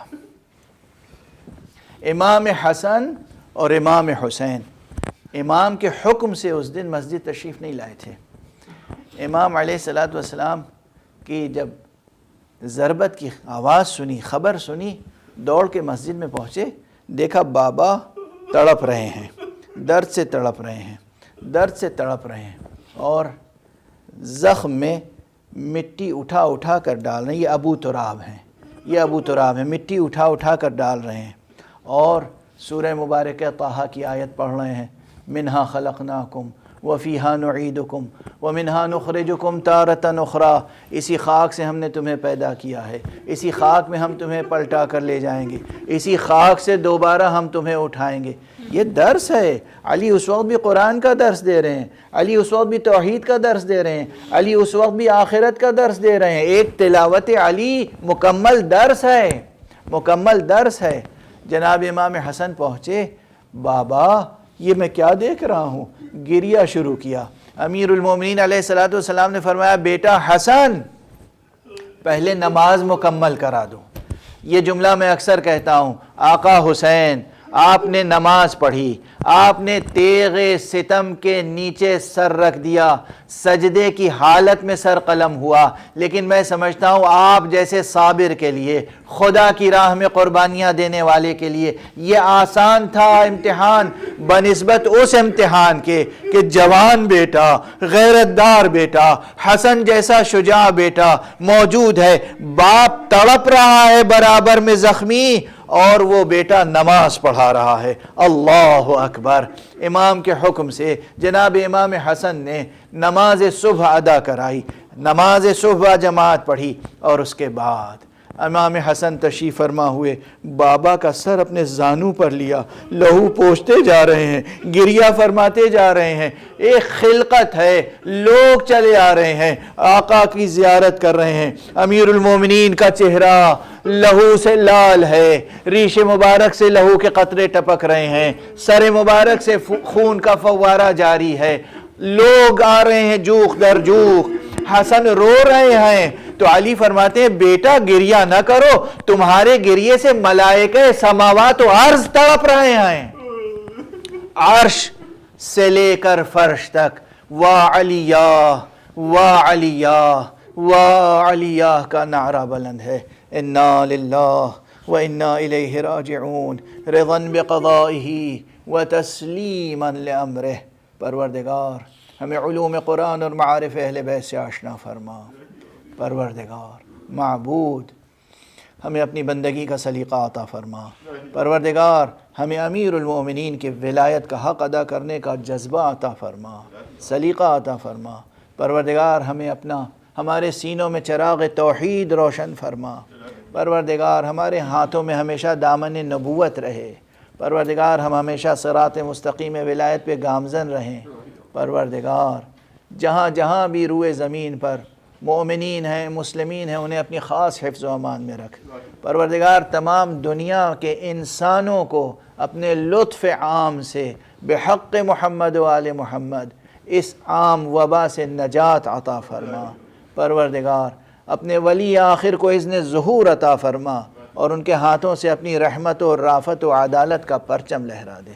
امام حسن اور امام حسین امام کے حکم سے اس دن مسجد تشریف نہیں لائے تھے۔ امام علیہ السلام کی جب ضربت کی آواز سنی، خبر سنی، دوڑ کے مسجد میں پہنچے، دیکھا بابا تڑپ رہے ہیں، درد سے تڑپ رہے ہیں، درد سے تڑپ رہے ہیں، اور زخم میں مٹی اٹھا اٹھا کر ڈال رہے ہیں۔ یہ ابو تراب ہیں، یہ ابو تراب ہیں، مٹی اٹھا اٹھا کر ڈال رہے ہیں، اور سورہ مبارکہ طٰہٰ کی آیت پڑھ رہے ہیں، منہا خلقناکم وفیہا نعیدکم ومنہا نخرجکم تارۃ اخری، اسی خاک سے ہم نے تمہیں پیدا کیا ہے، اسی خاک میں ہم تمہیں پلٹا کر لے جائیں گے، اسی خاک سے دوبارہ ہم تمہیں اٹھائیں گے۔ یہ درس ہے۔ علی اس وقت بھی قرآن کا درس دے رہے ہیں، علی اس وقت بھی توحید کا درس دے رہے ہیں، علی اس وقت بھی آخرت کا درس دے رہے ہیں۔ ایک تلاوت علی مکمل درس ہے، مکمل درس ہے۔ جناب امام حسن پہنچے، بابا یہ میں کیا دیکھ رہا ہوں؟ گریہ شروع کیا۔ امیر المومنین علیہ السلام نے فرمایا، بیٹا حسن پہلے نماز مکمل کرا دو۔ یہ جملہ میں اکثر کہتا ہوں، آقا حسین آپ نے نماز پڑھی، آپ نے تیغ ستم کے نیچے سر رکھ دیا، سجدے کی حالت میں سر قلم ہوا، لیکن میں سمجھتا ہوں آپ جیسے صابر کے لیے، خدا کی راہ میں قربانیاں دینے والے کے لیے یہ آسان تھا امتحان بنسبت اس امتحان کے کہ جوان بیٹا، غیرت دار بیٹا، حسن جیسا شجاع بیٹا موجود ہے، باپ تڑپ رہا ہے برابر میں زخمی، اور وہ بیٹا نماز پڑھا رہا ہے۔ اللہ اکبر۔ امام کے حکم سے جناب امام حسن نے نماز صبح ادا کرائی، نماز صبح جماعت پڑھی، اور اس کے بعد امام حسن تشریف فرما ہوئے، بابا کا سر اپنے زانوں پر لیا، لہو پوچھتے جا رہے ہیں، گریہ فرماتے جا رہے ہیں۔ ایک خلقت ہے، لوگ چلے آ رہے ہیں، آقا کی زیارت کر رہے ہیں، امیر المومنین کا چہرہ لہو سے لال ہے، ریش مبارک سے لہو کے قطرے ٹپک رہے ہیں، سر مبارک سے خون کا فوارہ جاری ہے، لوگ آ رہے ہیں جوخ در جوخ، حسن رو رہے ہیں۔ تو علی فرماتے ہیں، بیٹا گریہ نہ کرو، تمہارے گریے سے ملائکہ سماوات و عرض تڑپ رہے ہیں۔ عرش سے لے کر فرش تک وا علیہ وا علیہ وا علیہ کا نعرہ بلند ہے۔ انا للہ و انا الیہ راجعون، رضا بقضائہ و تسلیما لامرہ۔ پروردگار ہمیں علوم قرآن اور معارف اہل بیت سے آشنا فرما۔ پروردگار معبود ہمیں اپنی بندگی کا سلیقہ عطا فرما۔ پروردگار ہمیں امیر المومنین کی ولایت کا حق ادا کرنے کا جذبہ عطا فرما، سلیقہ عطا فرما۔ پروردگار ہمیں ہمارے سینوں میں چراغ توحید روشن فرما۔ پروردگار ہمارے ہاتھوں میں ہمیشہ دامن نبوت رہے۔ پروردگار ہم ہمیشہ صراط مستقیم ولایت پہ گامزن رہیں۔ پروردگار جہاں جہاں بھی روئے زمین پر مومنین ہیں، مسلمین ہیں، انہیں اپنی خاص حفظ و امان میں رکھ۔ پروردگار تمام دنیا کے انسانوں کو اپنے لطف عام سے بحق محمد و آل محمد اس عام وبا سے نجات عطا فرما۔ پروردگار اپنے ولی آخر کو اذن ظہور عطا فرما، اور ان کے ہاتھوں سے اپنی رحمت و رافت و عدالت کا پرچم لہرا دے۔